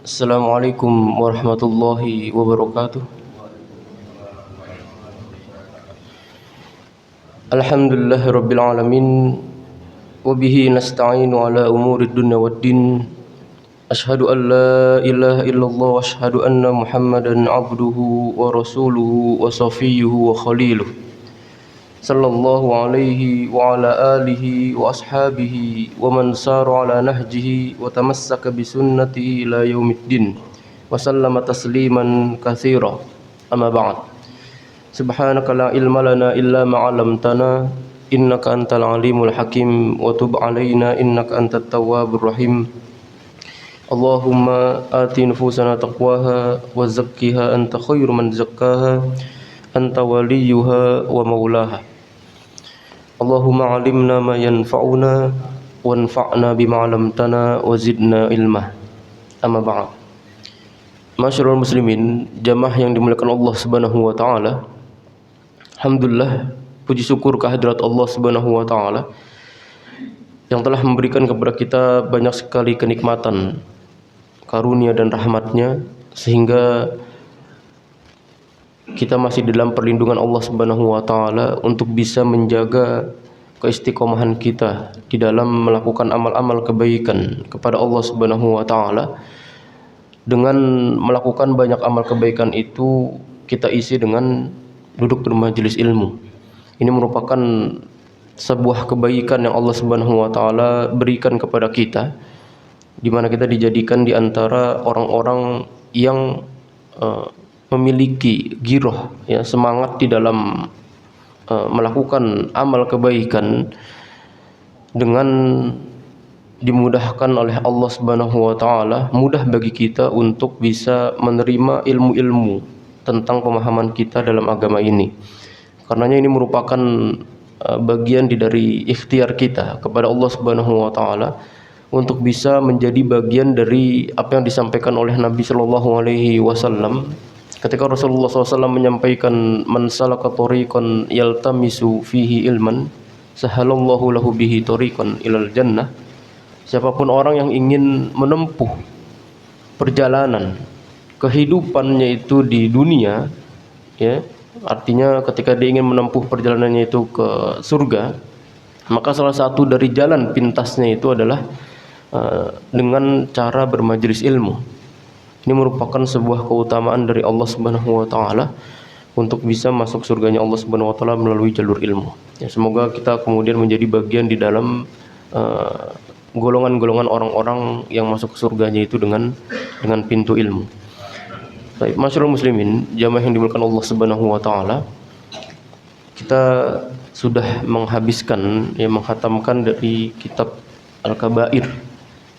Assalamualaikum warahmatullahi wabarakatuh. Alhamdulillahi rabbil alamin. Wabihi nasta'inu ala umuri dunya waddin. Ashhadu an la ilaha illallah wa ashhadu anna muhammadan abduhu wa rasuluhu wa safiyuhu wa khaliluh. Sallallahu alaihi wa ala alihi wa ashabihi wa man sara ala nahjihi wa tamassaka bisunnatihi ila yaumiddin wa sallama tasliman katsira. Amma ba'd. Subhanaka la ilma lana illa ma 'allamtana innaka antal alimul hakim wa tub 'alaina innaka antat tawwabur rahim. Allahumma ati nufusana taqwaha wa zakkiha anta khairu man zakkaha anta waliyuha wa maulaha. Allahumma 'allimna ma yanfa'una wanfa'na bima 'allamtana wa zidna ilma. Amma ba'd. Masyarul muslimin, jamaah yang dimuliakan Allah Subhanahu wa taala. Alhamdulillah, puji syukur kehadirat Allah Subhanahu wa taala yang telah memberikan kepada kita banyak sekali kenikmatan, karunia dan rahmatnya, sehingga kita masih dalam perlindungan Allah Subhanahu wa taala untuk bisa menjaga keistiqomahan kita di dalam melakukan amal-amal kebaikan kepada Allah Subhanahu wa taala. Dengan melakukan banyak amal kebaikan itu, kita isi dengan duduk di majelis ilmu. Ini merupakan sebuah kebaikan yang Allah Subhanahu wa taala berikan kepada kita, di mana kita dijadikan di antara orang-orang yang memiliki giroh, ya, semangat di dalam melakukan amal kebaikan dengan dimudahkan oleh Allah Subhanahu wa taala, mudah bagi kita untuk bisa menerima ilmu-ilmu tentang pemahaman kita dalam agama ini. Karenanya ini merupakan bagian dari ikhtiar kita kepada Allah Subhanahu wa taala untuk bisa menjadi bagian dari apa yang disampaikan oleh Nabi sallallahu alaihi wasallam ketika Rasulullah SAW menyampaikan, man salaka tariqan yaltamisu fihi ilman sahalallahu lahu bihi tariqan ilal jannah. Siapapun orang yang ingin menempuh perjalanan kehidupannya itu di dunia, ya, artinya ketika dia ingin menempuh perjalanannya itu ke surga, maka salah satu dari jalan pintasnya itu adalah dengan cara bermajelis ilmu. Ini merupakan sebuah keutamaan dari Allah Subhanahu wa taala untuk bisa masuk surganya Allah Subhanahu wa taala melalui jalur ilmu. Ya, semoga kita kemudian menjadi bagian di dalam golongan-golongan orang-orang yang masuk ke surganya itu dengan pintu ilmu. Baik, masyarul muslimin, jamaah yang dimuliakan Allah Subhanahu wa taala, kita sudah menghabiskan, ya, menghatamkan dari kitab Al-Kabair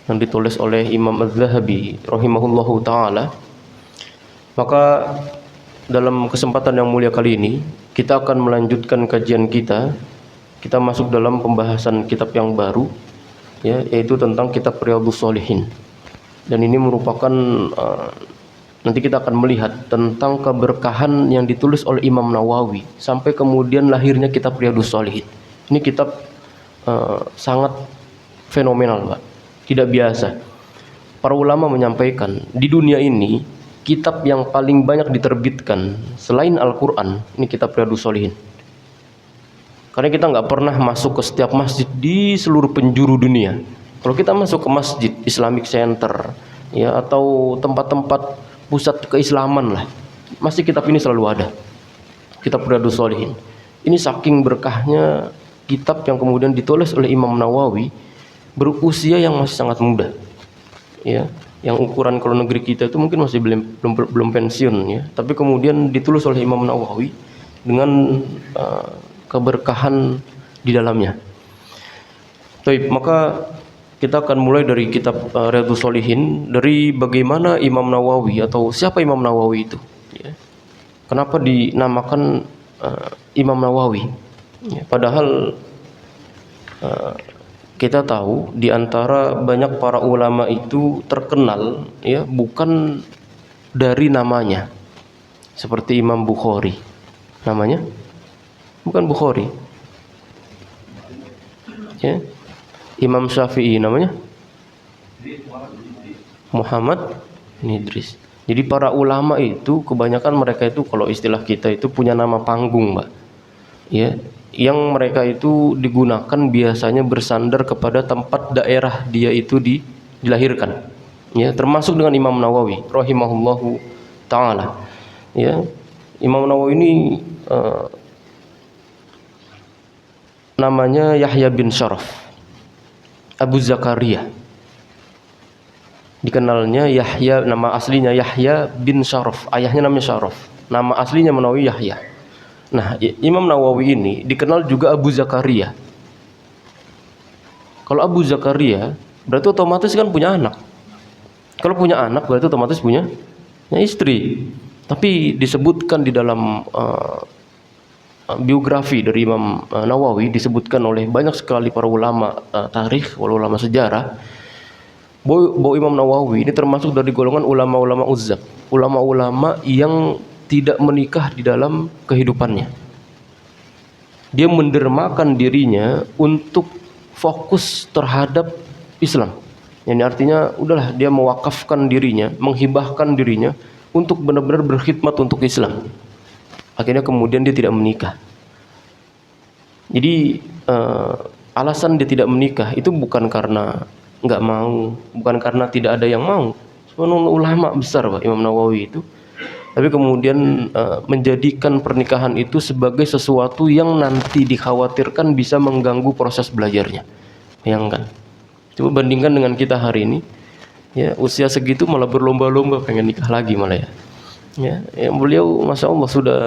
yang ditulis oleh Imam Az-Zahabi rahimahullahu taala. Maka dalam kesempatan yang mulia kali ini kita akan melanjutkan kajian kita. Kita masuk dalam pembahasan kitab yang baru, ya, yaitu tentang kitab Riyadhus Shalihin. Dan ini merupakan nanti kita akan melihat tentang keberkahan yang ditulis oleh Imam Nawawi sampai kemudian lahirnya kitab Riyadhus Shalihin. Ini kitab sangat fenomenal, Pak. Tidak biasa. Para ulama menyampaikan, di dunia ini kitab yang paling banyak diterbitkan selain Al-Quran, ini kitab Riyadhus Shalihin. Karena kita nggak pernah masuk ke setiap masjid di seluruh penjuru dunia. Kalau kita masuk ke masjid, Islamic Center, ya, atau tempat-tempat pusat keislaman lah, masih kitab ini selalu ada. Kitab Riyadhus Shalihin. Ini saking berkahnya kitab yang kemudian ditulis oleh Imam Nawawi, berusia yang masih sangat muda, ya, yang ukuran kalau negeri kita itu mungkin masih belum pensiun, ya, tapi kemudian ditulis oleh Imam Nawawi dengan keberkahan di dalamnya. Baik, maka kita akan mulai dari kitab Riyadhus Shalihin, dari bagaimana Imam Nawawi atau siapa Imam Nawawi itu, ya. Kenapa dinamakan Imam Nawawi, ya, padahal kita tahu di antara banyak para ulama itu terkenal, ya, bukan dari namanya. Seperti Imam Bukhari. Namanya bukan Bukhari. Ya. Imam Syafi'i namanya Muhammad Ini Idris. Jadi para ulama itu kebanyakan mereka itu kalau istilah kita itu punya nama panggung, Mbak. Ya, yang mereka itu digunakan biasanya bersandar kepada tempat daerah dia itu dilahirkan. Ya, termasuk dengan Imam Nawawi rahimahullahu taala. Ya, Imam Nawawi ini namanya Yahya bin Syaraf Abu Zakaria. Dikenalnya Yahya, nama aslinya Yahya bin Syaraf, ayahnya namanya Syaraf, nama aslinya Nawawi Yahya. Nah, Imam Nawawi ini dikenal juga Abu Zakaria. Kalau Abu Zakaria berarti otomatis kan punya anak. Kalau punya anak berarti otomatis punya istri. Tapi disebutkan di dalam biografi dari Imam Nawawi, disebutkan oleh banyak sekali para ulama tarikh, ulama sejarah, bahwa Imam Nawawi ini termasuk dari golongan ulama-ulama uzzab, ulama-ulama yang tidak menikah di dalam kehidupannya. Dia mendermakan dirinya untuk fokus terhadap Islam. Yang artinya udahlah dia mewakafkan dirinya, menghibahkan dirinya untuk benar-benar berkhidmat untuk Islam. Akhirnya kemudian dia tidak menikah. Jadi alasan dia tidak menikah itu bukan karena nggak mau, bukan karena tidak ada yang mau. Sebenarnya ulama besar Pak Imam Nawawi itu, tapi kemudian menjadikan pernikahan itu sebagai sesuatu yang nanti dikhawatirkan bisa mengganggu proses belajarnya. Bayangkan, coba bandingkan dengan kita hari ini, ya usia segitu malah berlomba-lomba pengen nikah lagi malah ya. Ya, beliau masya Allah sudah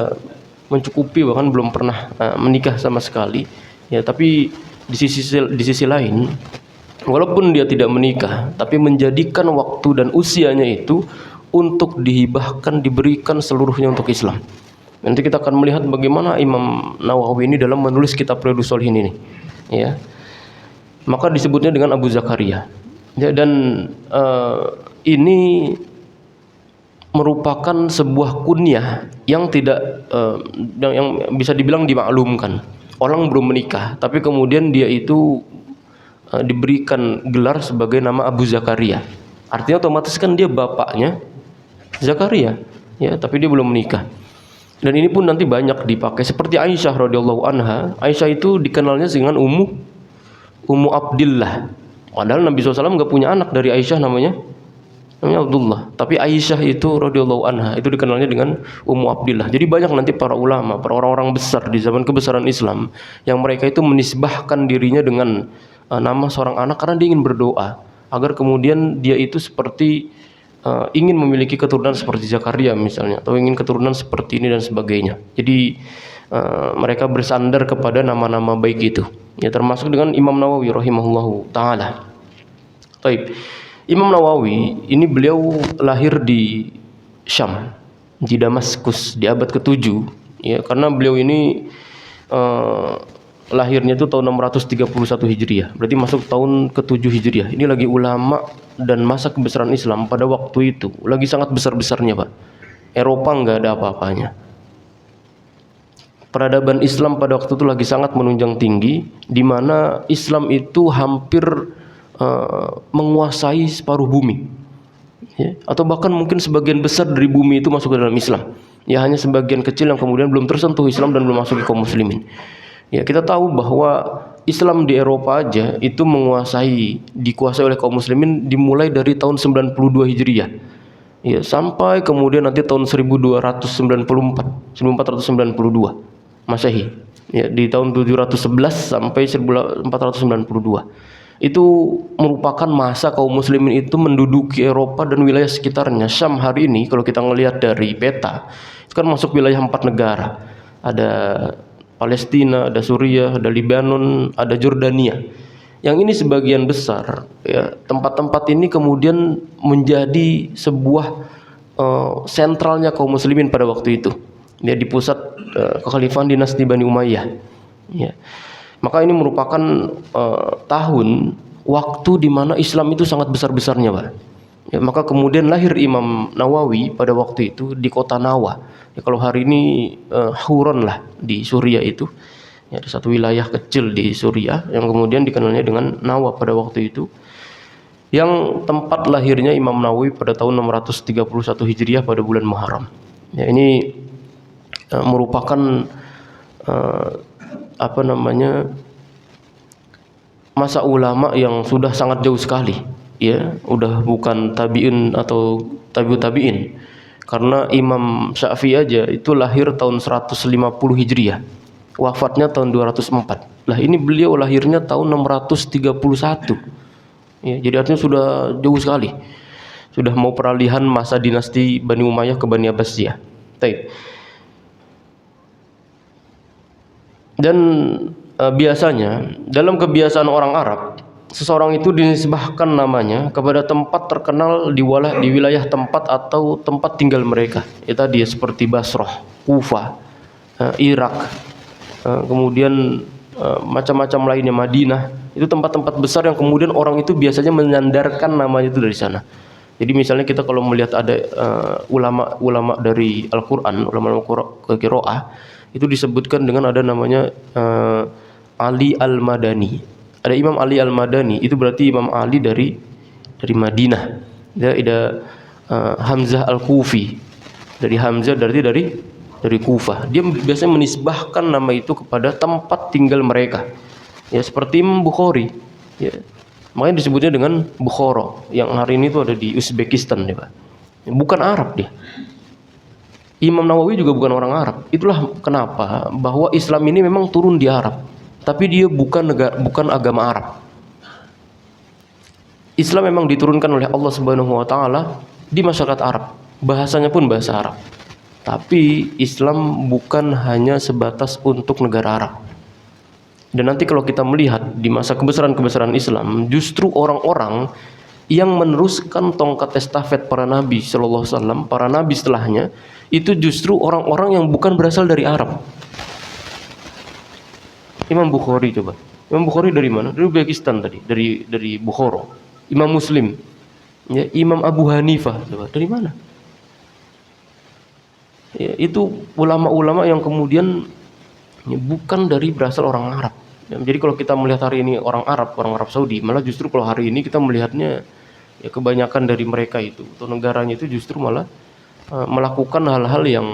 mencukupi, bahkan belum pernah menikah sama sekali. Ya, tapi di sisi lain, walaupun dia tidak menikah, tapi menjadikan waktu dan usianya itu untuk dihibahkan, diberikan seluruhnya untuk Islam. Nanti kita akan melihat bagaimana Imam Nawawi ini dalam menulis kitab Riyadhus Shalihin ini. Ya, maka disebutnya dengan Abu Zakaria. Ya, dan ini merupakan sebuah kunyah yang tidak yang bisa dibilang dimaklumkan. Orang belum menikah, tapi kemudian dia itu diberikan gelar sebagai nama Abu Zakaria. Artinya otomatis kan dia bapaknya Zakaria, ya, tapi dia belum menikah. Dan ini pun nanti banyak dipakai seperti Aisyah radhiyallahu anha. Aisyah itu dikenalnya dengan Ummu Abdillah. Padahal Nabi SAW nggak punya anak dari Aisyah, namanya Abdullah. Tapi Aisyah itu radhiyallahu anha itu dikenalnya dengan Ummu Abdillah. Jadi banyak nanti para ulama, para orang-orang besar di zaman kebesaran Islam yang mereka itu menisbahkan dirinya dengan nama seorang anak karena dia ingin berdoa agar kemudian dia itu seperti ingin memiliki keturunan seperti Zakaria misalnya, atau ingin keturunan seperti ini dan sebagainya. Jadi mereka bersandar kepada nama-nama baik itu. Ya, termasuk dengan Imam Nawawi rahimahullahu taala. Baik. Imam Nawawi ini beliau lahir di Syam, di Damaskus di abad ke-7, ya, karena beliau ini lahirnya itu tahun 631 Hijriah, berarti masuk tahun ke-7 Hijriah. Ini lagi ulama dan masa kebesaran Islam pada waktu itu lagi sangat besar-besarnya, Pak. Eropa nggak ada apa-apanya. Peradaban Islam pada waktu itu lagi sangat menunjang tinggi, di mana Islam itu hampir menguasai separuh bumi, ya, atau bahkan mungkin sebagian besar dari bumi itu masuk ke dalam Islam. Ya, hanya sebagian kecil yang kemudian belum tersentuh Islam dan belum masuk ke kaum muslimin. Ya, kita tahu bahwa Islam di Eropa aja itu dikuasai oleh kaum muslimin dimulai dari tahun 92 Hijriah. Ya, sampai kemudian nanti tahun 1492 Masehi. Ya, di tahun 711 sampai 1492. Itu merupakan masa kaum muslimin itu menduduki Eropa dan wilayah sekitarnya. Syam hari ini kalau kita ngelihat dari peta, itu kan masuk wilayah 4 negara. Ada Palestina, ada Suriah, ada Lebanon, ada Jordania. Yang ini sebagian besar, ya, tempat-tempat ini kemudian menjadi sebuah sentralnya kaum muslimin pada waktu itu. Dia di pusat kekhalifahan dinasti Bani Umayyah. Ya. Maka ini merupakan tahun waktu di mana Islam itu sangat besar-besarnya, Pak. Ya, maka kemudian lahir Imam Nawawi pada waktu itu di kota Nawa. Ya, kalau hari ini Huron lah di Suriah itu. Ya, ada satu wilayah kecil di Suriah yang kemudian dikenalnya dengan Nawa pada waktu itu. yang tempat lahirnya Imam Nawawi pada tahun 631 Hijriah pada bulan Muharram. Ya, ini merupakan masa ulama yang sudah sangat jauh sekali, ya, udah bukan tabi'in atau tabi'ut tabi'in. Karena Imam Syafi'i aja itu lahir tahun 150 Hijriah, wafatnya tahun 204. Lah ini beliau lahirnya tahun 631. Ya, jadi artinya sudah jauh sekali. Sudah mau peralihan masa dinasti Bani Umayyah ke Bani Abbasiyah. Baik. Dan biasanya dalam kebiasaan orang Arab, seseorang itu dinisbahkan namanya kepada tempat terkenal di wilayah tempat atau tempat tinggal mereka. Itu dia seperti Basrah, Kufah, Irak, kemudian macam-macam lainnya, Madinah. Itu tempat-tempat besar yang kemudian orang itu biasanya menyandarkan namanya itu dari sana. Jadi misalnya kita kalau melihat ada ulama-ulama dari Al-Qur'an, ulama-ulama qiraah, itu disebutkan dengan ada namanya Ali Al-Madani. Ada Imam Ali Al-Madani, itu berarti Imam Ali dari Madinah. Ya, ada Hamzah Al-Kufi. Dari Hamzah berarti dari Kufah. Dia biasanya menisbahkan nama itu kepada tempat tinggal mereka. Ya, seperti Imam Bukhari. Ya. Makanya disebutnya dengan Bukhara, yang hari ini itu ada di Uzbekistan, ya, Pak. Bukan Arab dia. Imam Nawawi juga bukan orang Arab. Itulah kenapa bahwa Islam ini memang turun di Arab, tapi dia bukan agama Arab. Islam memang diturunkan oleh Allah Subhanahu wa taala di masyarakat Arab. Bahasanya pun bahasa Arab. Tapi Islam bukan hanya sebatas untuk negara Arab. Dan nanti kalau kita melihat di masa kebesaran-kebesaran Islam, justru orang-orang yang meneruskan tongkat estafet para nabi sallallahu alaihi wasallam, para nabi setelahnya, itu justru orang-orang yang bukan berasal dari Arab. Imam Bukhari coba. Imam Bukhari dari mana? Dari Uzbekistan tadi, dari Bukhara. Imam Muslim, ya, Imam Abu Hanifah coba. Dari mana? Ya, itu ulama-ulama yang kemudian bukan dari berasal orang Arab. Ya, jadi kalau kita melihat hari ini orang Arab Saudi, malah justru kalau hari ini kita melihatnya ya kebanyakan dari mereka itu atau negaranya itu justru malah melakukan hal-hal yang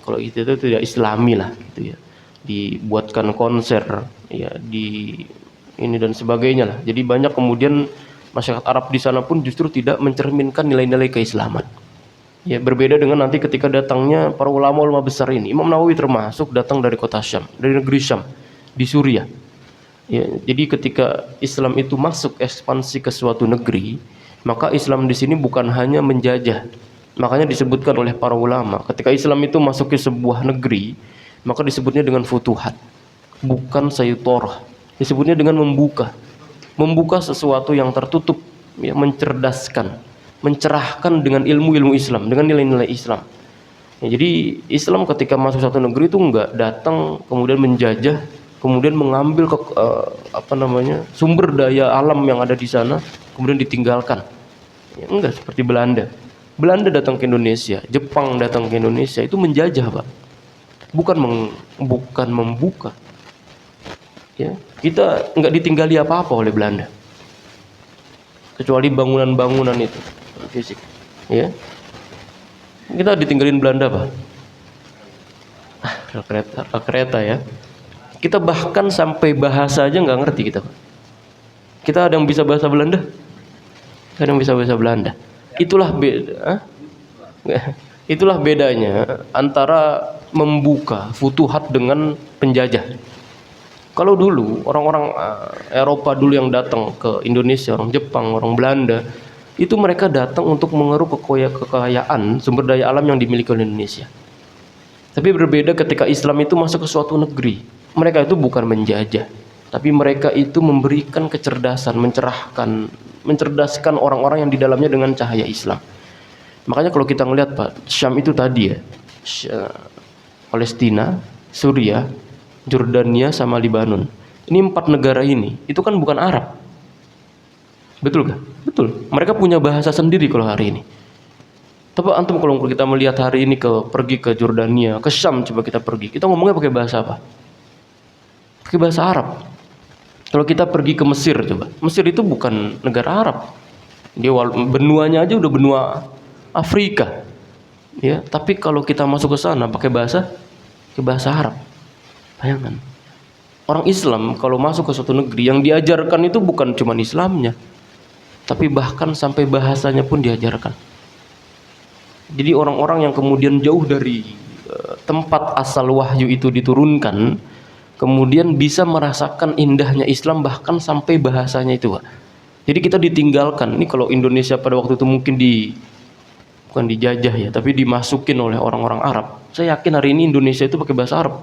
kalau itu tidak Islami lah gitu ya. Dibuatkan konser ya di ini dan sebagainya lah. Jadi banyak kemudian masyarakat Arab di sana pun justru tidak mencerminkan nilai-nilai keislaman. Ya, berbeda dengan nanti ketika datangnya para ulama-ulama besar ini. Imam Nawawi termasuk datang dari kota Syam, dari negeri Syam, di Suriah. Ya, jadi ketika Islam itu masuk ekspansi ke suatu negeri, maka Islam di sini bukan hanya menjajah. Makanya disebutkan oleh para ulama, ketika Islam itu masuk ke sebuah negeri, maka disebutnya dengan futuhat, bukan sayyitorah. Disebutnya dengan membuka sesuatu yang tertutup, ya, mencerdaskan, mencerahkan dengan ilmu-ilmu Islam, dengan nilai-nilai Islam. Ya, jadi Islam ketika masuk satu negeri itu enggak datang kemudian menjajah, kemudian mengambil sumber daya alam yang ada di sana, kemudian ditinggalkan. Ya, enggak seperti Belanda. Belanda datang ke Indonesia, Jepang datang ke Indonesia, itu menjajah, Pak. Bukan membuka. Ya, kita enggak ditinggali apa-apa oleh Belanda. Kecuali bangunan-bangunan itu fisik, ya. Kita ditinggalin Belanda, Pak. Kereta ya. Kita bahkan sampai bahasa aja nggak ngerti kita, Pak. Kita ada yang bisa bahasa Belanda? Ada yang bisa bahasa Belanda. Itulah bedanya antara membuka futuhat dengan penjajah. Kalau dulu orang-orang Eropa dulu yang datang ke Indonesia, orang Jepang, orang Belanda, itu mereka datang untuk mengeruk kekayaan sumber daya alam yang dimiliki oleh Indonesia. Tapi berbeda ketika Islam itu masuk ke suatu negeri. Mereka itu bukan menjajah, tapi mereka itu memberikan kecerdasan, mencerdaskan orang-orang yang di dalamnya dengan cahaya Islam. Makanya kalau kita ngelihat, Pak, Syam itu tadi ya, Palestina, Suriah, Jordania sama Lebanon. Ini 4 negara ini, itu kan bukan Arab. Betul gak? Betul. Mereka punya bahasa sendiri kalau hari ini. Coba antum kalau kita melihat hari ini pergi ke Jordania, ke Syam, coba kita pergi. Kita ngomongnya pakai bahasa apa? Pakai bahasa Arab. Kalau kita pergi ke Mesir coba, Mesir itu bukan negara Arab. Dia benuanya aja udah benua Afrika. Ya, tapi kalau kita masuk ke sana pakai bahasa Arab. Bayangkan. Orang Islam kalau masuk ke suatu negeri yang diajarkan itu bukan cuma Islamnya, tapi bahkan sampai bahasanya pun diajarkan. Jadi orang-orang yang kemudian jauh dari tempat asal wahyu itu diturunkan, kemudian bisa merasakan indahnya Islam bahkan sampai bahasanya itu, Pak. Jadi kita ditinggalkan. Ini kalau Indonesia pada waktu itu mungkin bukan dijajah ya, tapi dimasukin oleh orang-orang Arab. Saya yakin hari ini Indonesia itu pakai bahasa Arab.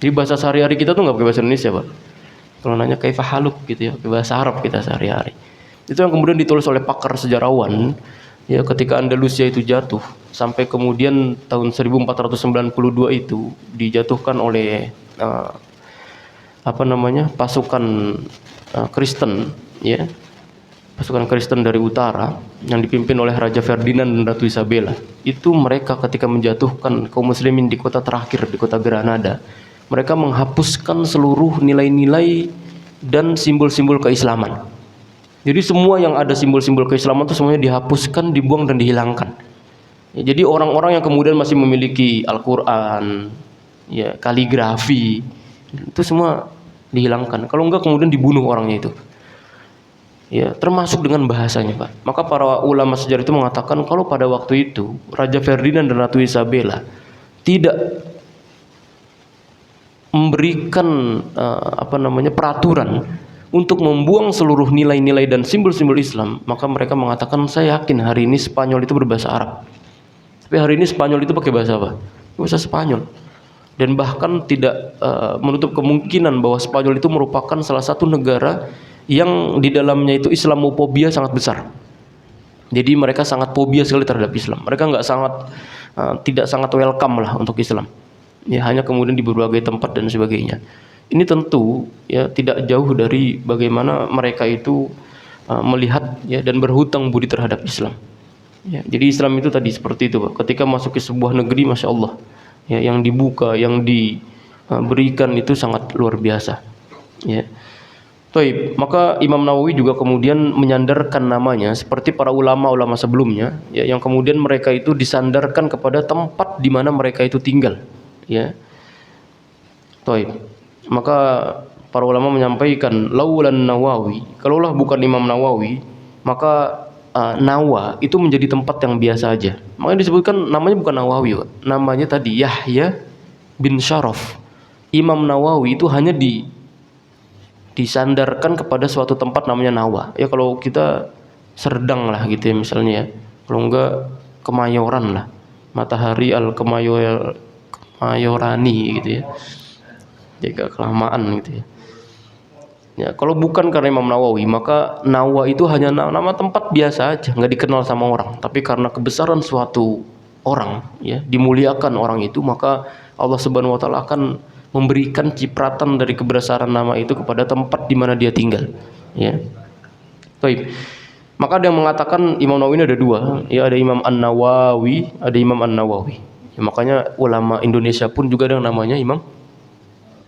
Jadi bahasa sehari-hari kita tuh nggak pakai bahasa Indonesia, Pak. Kalau nanya kaifa haluk gitu ya, pakai bahasa Arab kita sehari-hari. Itu yang kemudian ditulis oleh pakar sejarawan ya, ketika Andalusia itu jatuh sampai kemudian tahun 1492 itu dijatuhkan oleh pasukan Kristen ya. Pasukan Kristen dari utara yang dipimpin oleh Raja Ferdinand dan Ratu Isabella. Itu mereka ketika menjatuhkan kaum muslimin di kota terakhir, di kota Granada, mereka menghapuskan seluruh nilai-nilai dan simbol-simbol keislaman. Jadi semua yang ada simbol-simbol keislaman itu semuanya dihapuskan, dibuang dan dihilangkan. Ya, jadi orang-orang yang kemudian masih memiliki Al-Quran, ya, kaligrafi, itu semua dihilangkan. Kalau enggak kemudian dibunuh orangnya itu. Ya, termasuk dengan bahasanya, Pak. Maka para ulama sejarah itu mengatakan kalau pada waktu itu Raja Ferdinand dan Ratu Isabella tidak memberikan peraturan untuk membuang seluruh nilai-nilai dan simbol-simbol Islam, maka mereka mengatakan saya yakin hari ini Spanyol itu berbahasa Arab. Tapi hari ini Spanyol itu pakai bahasa apa? Bahasa Spanyol. Dan bahkan tidak menutup kemungkinan bahwa Spanyol itu merupakan salah satu negara yang di dalamnya itu Islamofobia sangat besar. Jadi mereka sangat fobia sekali terhadap Islam. Mereka tidak sangat welcome lah untuk Islam. Ya, hanya kemudian di berbagai tempat dan sebagainya. Ini tentu ya tidak jauh dari bagaimana mereka itu melihat ya dan berhutang budi terhadap Islam. Ya, jadi Islam itu tadi seperti itu, Pak. Ketika masuk ke sebuah negeri, masya Allah, ya, yang dibuka, yang diberikan itu sangat luar biasa. Ya. Baik, maka Imam Nawawi juga kemudian menyandarkan namanya seperti para ulama-ulama sebelumnya, ya, yang kemudian mereka itu disandarkan kepada tempat di mana mereka itu tinggal. Ya. Baik, maka para ulama menyampaikan laulan Nawawi, kalaulah bukan Imam Nawawi, maka Nawa itu menjadi tempat yang biasa aja. Makanya disebutkan namanya bukan Nawawi, Pak. Namanya tadi Yahya bin Syaraf. Imam Nawawi itu hanya disandarkan kepada suatu tempat namanya Nawa. Ya kalau kita Serdang lah gitu ya misalnya ya. Kalau enggak Kemayoran lah. Matahari Kemayorani gitu ya. Jaga kelamaan gitu ya. Ya, kalau bukan karena Imam Nawawi, maka Nawa itu hanya nama tempat biasa aja, nggak dikenal sama orang. Tapi karena kebesaran suatu orang, ya, dimuliakan orang itu, maka Allah Subhanahu Wa Taala akan memberikan cipratan dari kebesaran nama itu kepada tempat di mana dia tinggal. Ya, baik. Maka ada yang mengatakan Imam Nawawi ini ada dua, ya, ada Imam An-Nawawi, ada Imam An-Nawawi. Ya, makanya ulama Indonesia pun juga ada yang namanya Imam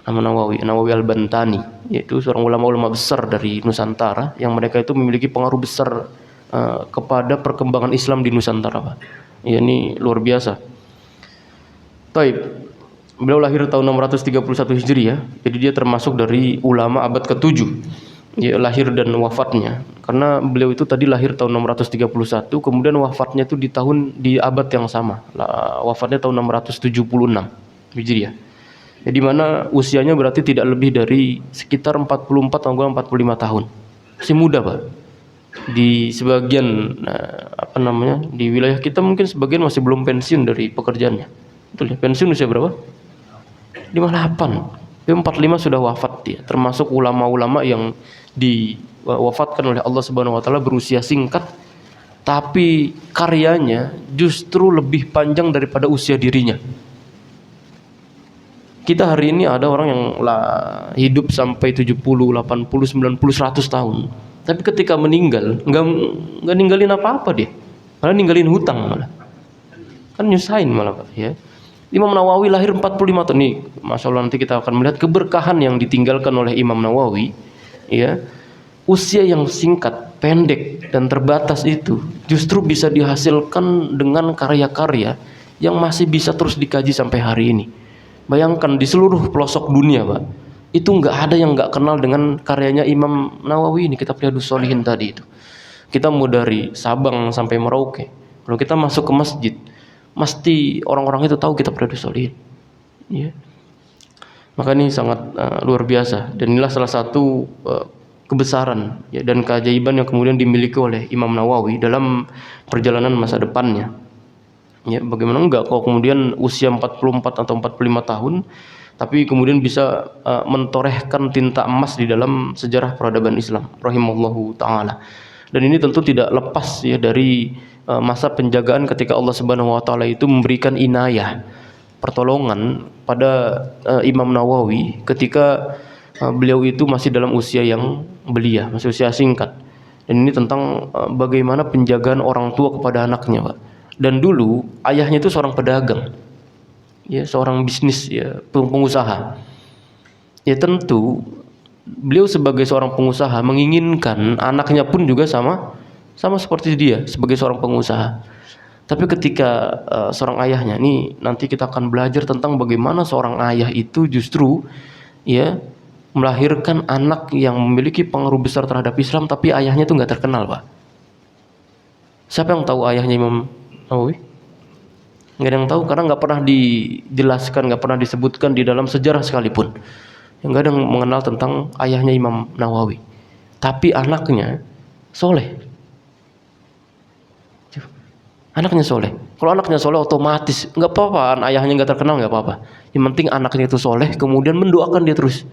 Nawawi Al-Bantani, yaitu seorang ulama-ulama besar dari Nusantara yang mereka itu memiliki pengaruh besar kepada perkembangan Islam di Nusantara, Pak. Ya, ini luar biasa. Taib. Beliau lahir tahun 631 Hijriah, jadi dia termasuk dari ulama abad ke-7. Ya, lahir dan wafatnya. Karena beliau itu tadi lahir tahun 631, kemudian wafatnya itu di abad yang sama. Wafatnya tahun 676 Hijriah. Ya, di mana usianya berarti tidak lebih dari sekitar 44 atau 45 tahun. Masih muda, Pak. Di sebagian di wilayah kita mungkin sebagian masih belum pensiun dari pekerjaannya. Betul ya? Pensiun usia berapa? 58. Dia 45 sudah wafat dia. Termasuk ulama-ulama yang diwafatkan oleh Allah Subhanahu wa taala berusia singkat, tapi karyanya justru lebih panjang daripada usia dirinya. Kita hari ini ada orang yang hidup sampai 70, 80, 90, 100 tahun. Tapi ketika meninggal, enggak ninggalin apa-apa dia. Malah ninggalin hutang malah. Kan nyusahin malah, Pak, ya. Imam Nawawi lahir 45 tahun nih. Masya Allah, nanti kita akan melihat keberkahan yang ditinggalkan oleh Imam Nawawi. ya, usia yang singkat, pendek dan terbatas itu justru bisa dihasilkan dengan karya-karya yang masih bisa terus dikaji sampai hari ini. Bayangkan di seluruh pelosok dunia, Pak, itu nggak ada yang nggak kenal dengan karyanya Imam Nawawi ini, Kitab Riyadhus Shalihin tadi itu. Kita mau dari Sabang sampai Merauke, kalau kita masuk ke masjid, mesti orang-orang itu tahu Kitab Riyadhus Shalihin. Ya. Maka ini sangat luar biasa, dan inilah salah satu kebesaran ya, dan keajaiban yang kemudian dimiliki oleh Imam Nawawi dalam perjalanan masa depannya. Ya, bagaimana enggak kalau kemudian usia 44 atau 45 tahun tapi kemudian bisa mentorehkan tinta emas di dalam sejarah peradaban Islam rahimallahu taala. Dan ini tentu tidak lepas ya dari masa penjagaan ketika Allah Subhanahu wa taala itu memberikan inayah, pertolongan pada Imam Nawawi ketika beliau itu masih dalam usia yang belia, masih usia singkat. Dan ini tentang bagaimana penjagaan orang tua kepada anaknya, Pak. Dan dulu ayahnya itu seorang pedagang, ya, seorang bisnis, ya, pengusaha. Ya tentu beliau sebagai seorang pengusaha menginginkan anaknya pun juga sama seperti dia sebagai seorang pengusaha. Tapi ketika seorang ayahnya, nih nanti kita akan belajar tentang bagaimana seorang ayah itu justru ya melahirkan anak yang memiliki pengaruh besar terhadap Islam, tapi ayahnya itu nggak terkenal, Pak. Siapa yang tahu ayahnya Imam Nawawi? Nggak ada yang tahu, karena nggak pernah dijelaskan, nggak pernah disebutkan di dalam sejarah sekalipun. Yang nggak ada yang mengenal tentang ayahnya Imam Nawawi. Tapi anaknya soleh. Anaknya soleh. Kalau anaknya soleh otomatis nggak apa-apa, ayahnya nggak terkenal nggak apa-apa. Yang penting anaknya itu soleh, kemudian mendoakan dia terus.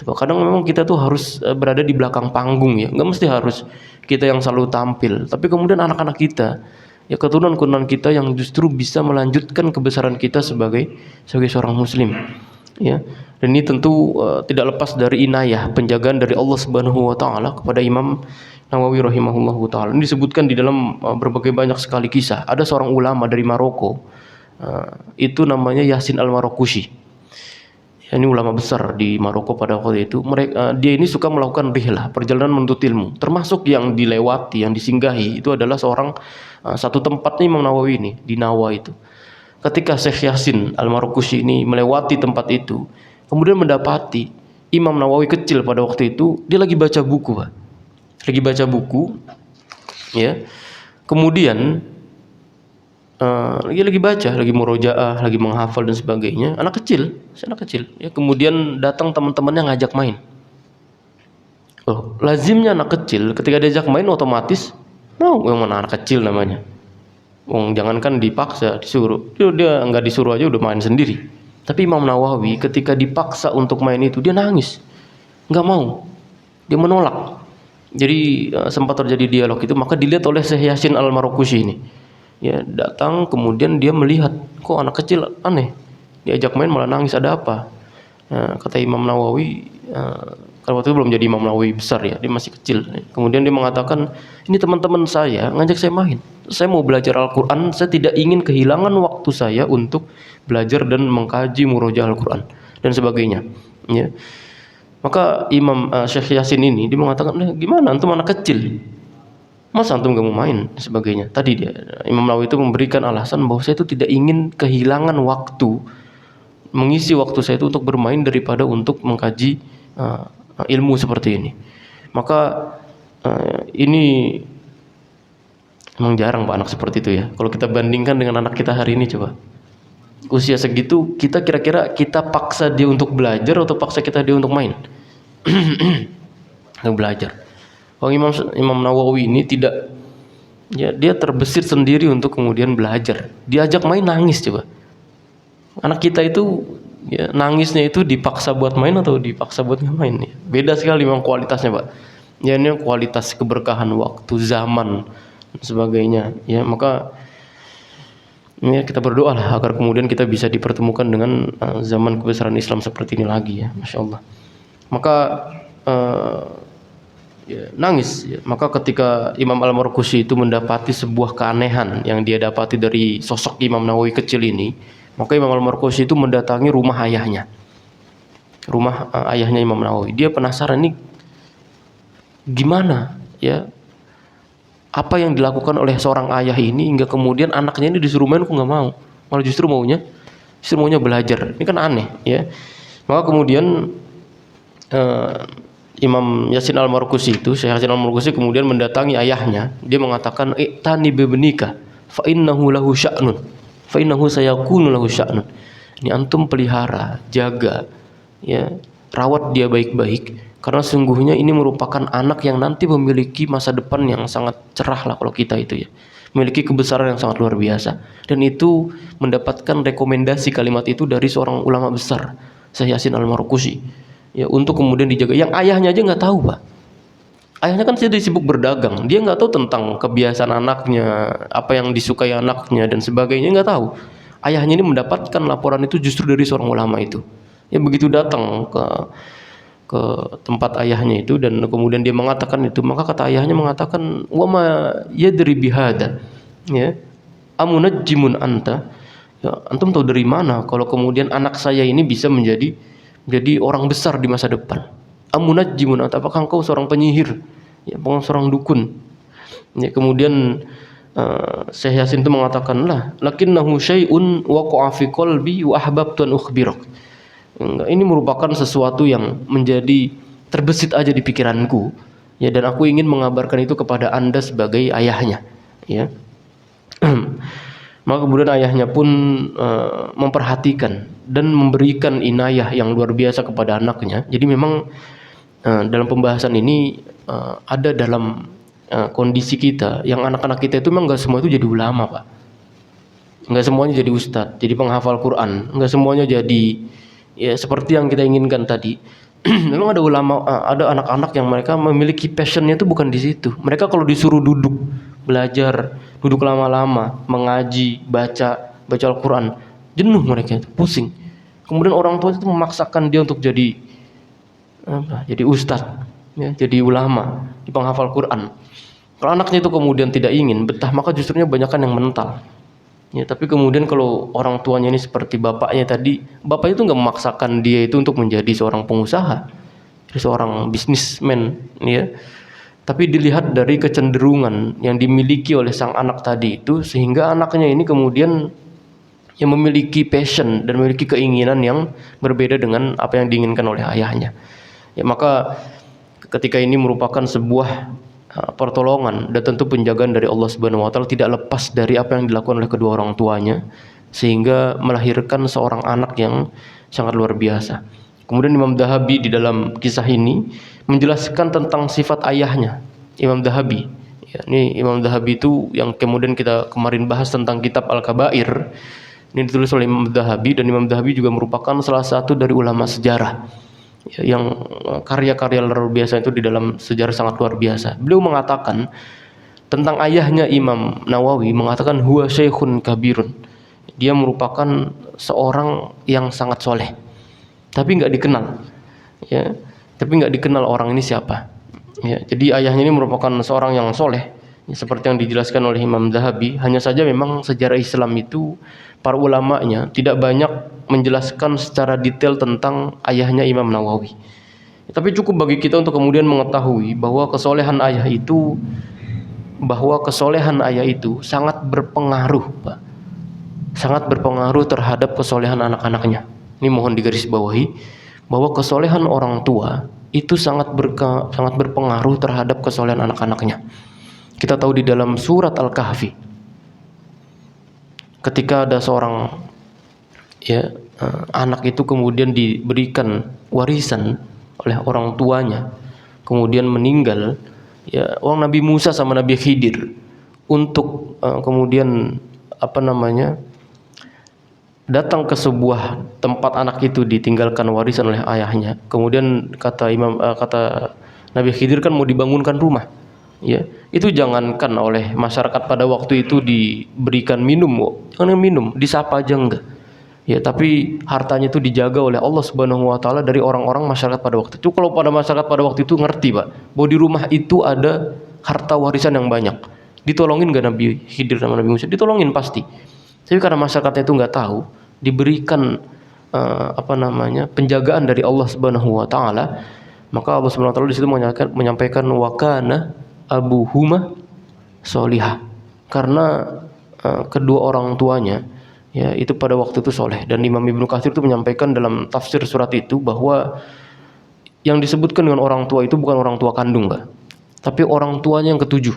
Kadang memang kita tuh harus berada di belakang panggung ya, nggak mesti harus kita yang selalu tampil. Tapi kemudian anak-anak kita, ya keturunan-keturunan kita yang justru bisa melanjutkan kebesaran kita sebagai seorang muslim. Ya, dan ini tentu tidak lepas dari inayah, penjagaan dari Allah Subhanahu wa taala kepada Imam Nawawi rahimahullahu taala. Ini disebutkan di dalam berbagai banyak sekali kisah. Ada seorang ulama dari Maroko, itu namanya Yasin Al-Marokushi. Ini ulama besar di Maroko pada waktu itu. Dia ini suka melakukan rihlah, perjalanan menuntut ilmu. Termasuk yang dilewati, yang disinggahi itu adalah satu tempatnya Imam Nawawi ini di Nawa itu. Ketika Syekh Yasin Al-Marokushi ini melewati tempat itu, kemudian mendapati Imam Nawawi kecil pada waktu itu, dia lagi baca buku, Pak. Lagi baca buku, ya. Kemudian lagi baca, lagi murojaah, lagi menghafal dan sebagainya. Anak kecil. Ya. Kemudian datang teman-temannya ngajak main. Lazimnya anak kecil ketika diajak main otomatis mau, yang mana anak kecil namanya. Jangankan dipaksa, disuruh. Dia nggak disuruh aja udah main sendiri. Tapi Imam Nawawi ketika dipaksa untuk main itu dia nangis, nggak mau, dia menolak. Jadi sempat terjadi dialog itu, maka dilihat oleh Syekh Yasin Al-Marokushi ini. Ya, datang kemudian dia melihat, kok anak kecil aneh, diajak main malah nangis, ada apa? Kata Imam Nawawi, kalau waktu itu belum jadi Imam Nawawi besar ya, dia masih kecil. Kemudian dia mengatakan, ini teman-teman saya ngajak saya main, saya mau belajar Al-Quran, saya tidak ingin kehilangan waktu saya untuk belajar dan mengkaji murojaah Al-Quran dan sebagainya. Ya. Maka Imam Syekh Yasin ini dia mengatakan, gimana antum anak kecil, masa antum gak mau main sebagainya. Tadi Imam Nawawi itu memberikan alasan bahwa saya itu tidak ingin kehilangan waktu, mengisi waktu saya itu untuk bermain daripada untuk mengkaji ilmu seperti ini. Maka ini memang jarang Pak anak seperti itu ya. Kalau kita bandingkan dengan anak kita hari ini, coba usia segitu kita kira-kira kita paksa dia untuk belajar atau paksa dia untuk main? Belajar. Imam Nawawi ini tidak, ya, dia terbesit sendiri untuk kemudian belajar. Diajak main nangis, coba. Anak kita itu ya, nangisnya itu dipaksa buat main atau dipaksa buat nggak main? Ya. Beda sekali memang kualitasnya, Pak. Ya, ini kualitas keberkahan waktu, zaman dan sebagainya. Ya, maka ya, kita berdoa lah agar kemudian kita bisa dipertemukan dengan zaman kebesaran Islam seperti ini lagi ya, Masya Allah. Maka ya, nangis ya. Maka ketika Imam Al-Marokushi itu mendapati sebuah keanehan yang dia dapati dari sosok Imam Nawawi kecil ini, maka Imam Al-Marokushi itu mendatangi rumah ayahnya, ayahnya Imam Nawawi. Dia penasaran, nih Gimana ya apa yang dilakukan oleh seorang ayah ini hingga kemudian anaknya ini disuruh main kok nggak mau, malah justru maunya belajar. Ini kan aneh ya. Maka kemudian Imam Yasin Al-Marqusi itu, Syekh Yasin Al-Marqusi kemudian mendatangi ayahnya. Dia mengatakan, "I'tani bibenika, fa innahu lahu sya'nun, fa innahu sayakunu lahu sya'nun." Ini antum pelihara, jaga, ya, rawat dia baik-baik, karena sungguhnya ini merupakan anak yang nanti memiliki masa depan yang sangat cerah lah kalau kita itu ya. Memiliki kebesaran yang sangat luar biasa. Dan itu mendapatkan rekomendasi kalimat itu dari seorang ulama besar, Syekh Yasin Al-Marqusi. Ya, untuk kemudian dijaga. Yang ayahnya aja nggak tahu, Pak. Ayahnya kan sedang sibuk berdagang, dia nggak tahu tentang kebiasaan anaknya, apa yang disukai anaknya dan sebagainya, nggak tahu. Ayahnya ini mendapatkan laporan itu justru dari seorang ulama itu. Ya, begitu datang ke tempat ayahnya itu dan kemudian dia mengatakan itu, maka kata ayahnya mengatakan, wa ma yadri bihada, ya, amunajjimun anta, ya, antum tahu dari mana kalau kemudian anak saya ini bisa menjadi orang besar di masa depan. Amunajjimun anta, apakah engkau seorang penyihir, ya, seorang dukun. Ya, kemudian Syekh Yasin itu mengatakan, lah lakinnahu syai'un waqa'a fi qalbi wa ahbabtu an ukhbirak. Ini merupakan sesuatu yang menjadi terbesit aja di pikiranku, ya, dan aku ingin mengabarkan itu kepada Anda sebagai ayahnya, ya. Maka kemudian ayahnya pun memperhatikan dan memberikan inayah yang luar biasa kepada anaknya. Jadi memang dalam pembahasan ini ada dalam kondisi kita yang anak-anak kita itu memang nggak semua itu jadi ulama, Pak. Nggak semuanya jadi ustadz, jadi penghafal Quran. Nggak semuanya jadi ya seperti yang kita inginkan tadi. Memang ada ulama, ada anak-anak yang mereka memiliki passionnya itu bukan di situ. Mereka kalau disuruh duduk belajar, duduk lama-lama, mengaji, baca Al-Quran, jenuh mereka, pusing. Kemudian orang tua itu memaksakan dia untuk jadi ustadz, ya, jadi ulama, di penghafal Quran. Kalau anaknya itu kemudian tidak ingin betah, maka justrunya banyakkan yang mental. Ya, tapi kemudian kalau orang tuanya ini seperti bapaknya tadi, bapaknya itu nggak memaksakan dia itu untuk menjadi seorang pengusaha, seorang bisnismen, ya. Tapi dilihat dari kecenderungan yang dimiliki oleh sang anak tadi itu, sehingga anaknya ini kemudian yang memiliki passion dan memiliki keinginan yang berbeda dengan apa yang diinginkan oleh ayahnya. Ya, maka ketika ini merupakan sebuah pertolongan dan tentu penjagaan dari Allah Subhanahu wa taala, tidak lepas dari apa yang dilakukan oleh kedua orang tuanya, sehingga melahirkan seorang anak yang sangat luar biasa. Kemudian Imam Dhahabi di dalam kisah ini menjelaskan tentang sifat ayahnya. Imam Dhahabi, ya, ini Imam Dhahabi itu yang kemudian kita kemarin bahas tentang kitab Al-Kabair. Ini ditulis oleh Imam Dhahabi, dan Imam Dhahabi juga merupakan salah satu dari ulama sejarah, ya, yang karya-karya luar biasa itu di dalam sejarah sangat luar biasa. Beliau mengatakan tentang ayahnya Imam Nawawi, mengatakan huwa syekhun kabirun. Dia merupakan seorang yang sangat soleh, tapi nggak dikenal, ya, tapi nggak dikenal orang ini siapa, ya. Jadi ayahnya ini merupakan seorang yang soleh, ya, seperti yang dijelaskan oleh Imam Dhahabi. Hanya saja memang sejarah Islam itu para ulamanya tidak banyak menjelaskan secara detail tentang ayahnya Imam Nawawi. Ya, tapi cukup bagi kita untuk kemudian mengetahui bahwa kesolehan ayah itu sangat berpengaruh, Pak. Sangat berpengaruh terhadap kesolehan anak-anaknya. Ini mohon digarisbawahi bahwa kesolehan orang tua itu sangat berpengaruh terhadap kesolehan anak-anaknya. Kita tahu di dalam surat Al-Kahfi, ketika ada seorang, ya, anak itu kemudian diberikan warisan oleh orang tuanya, kemudian meninggal, ya, orang Nabi Musa sama Nabi Khidir untuk kemudian datang ke sebuah tempat anak itu ditinggalkan warisan oleh ayahnya. Kemudian kata Nabi Khidir kan mau dibangunkan rumah, ya. Itu jangankan oleh masyarakat pada waktu itu diberikan minum, jangan minum, disapa aja enggak, ya. Tapi hartanya itu dijaga oleh Allah Subhanahu wa taala dari orang-orang masyarakat pada waktu itu. Kalau pada masyarakat pada waktu itu ngerti, Pak, bahwa di rumah itu ada harta warisan yang banyak, ditolongin enggak Nabi Khidir sama Nabi Musa? Ditolongin pasti. Tapi karena masyarakatnya itu nggak tahu, diberikan penjagaan dari Allah Subhanahu wa taala, Maka Allah Subhanahu wa taala di situ menyampaikan wa kana abuhuma sholihah. Karena kedua orang tuanya ya itu pada waktu itu soleh. Dan Imam Ibnu Katsir itu menyampaikan dalam tafsir surat itu bahwa yang disebutkan dengan orang tua itu bukan orang tua kandung, Pak, tapi orang tuanya yang ketujuh.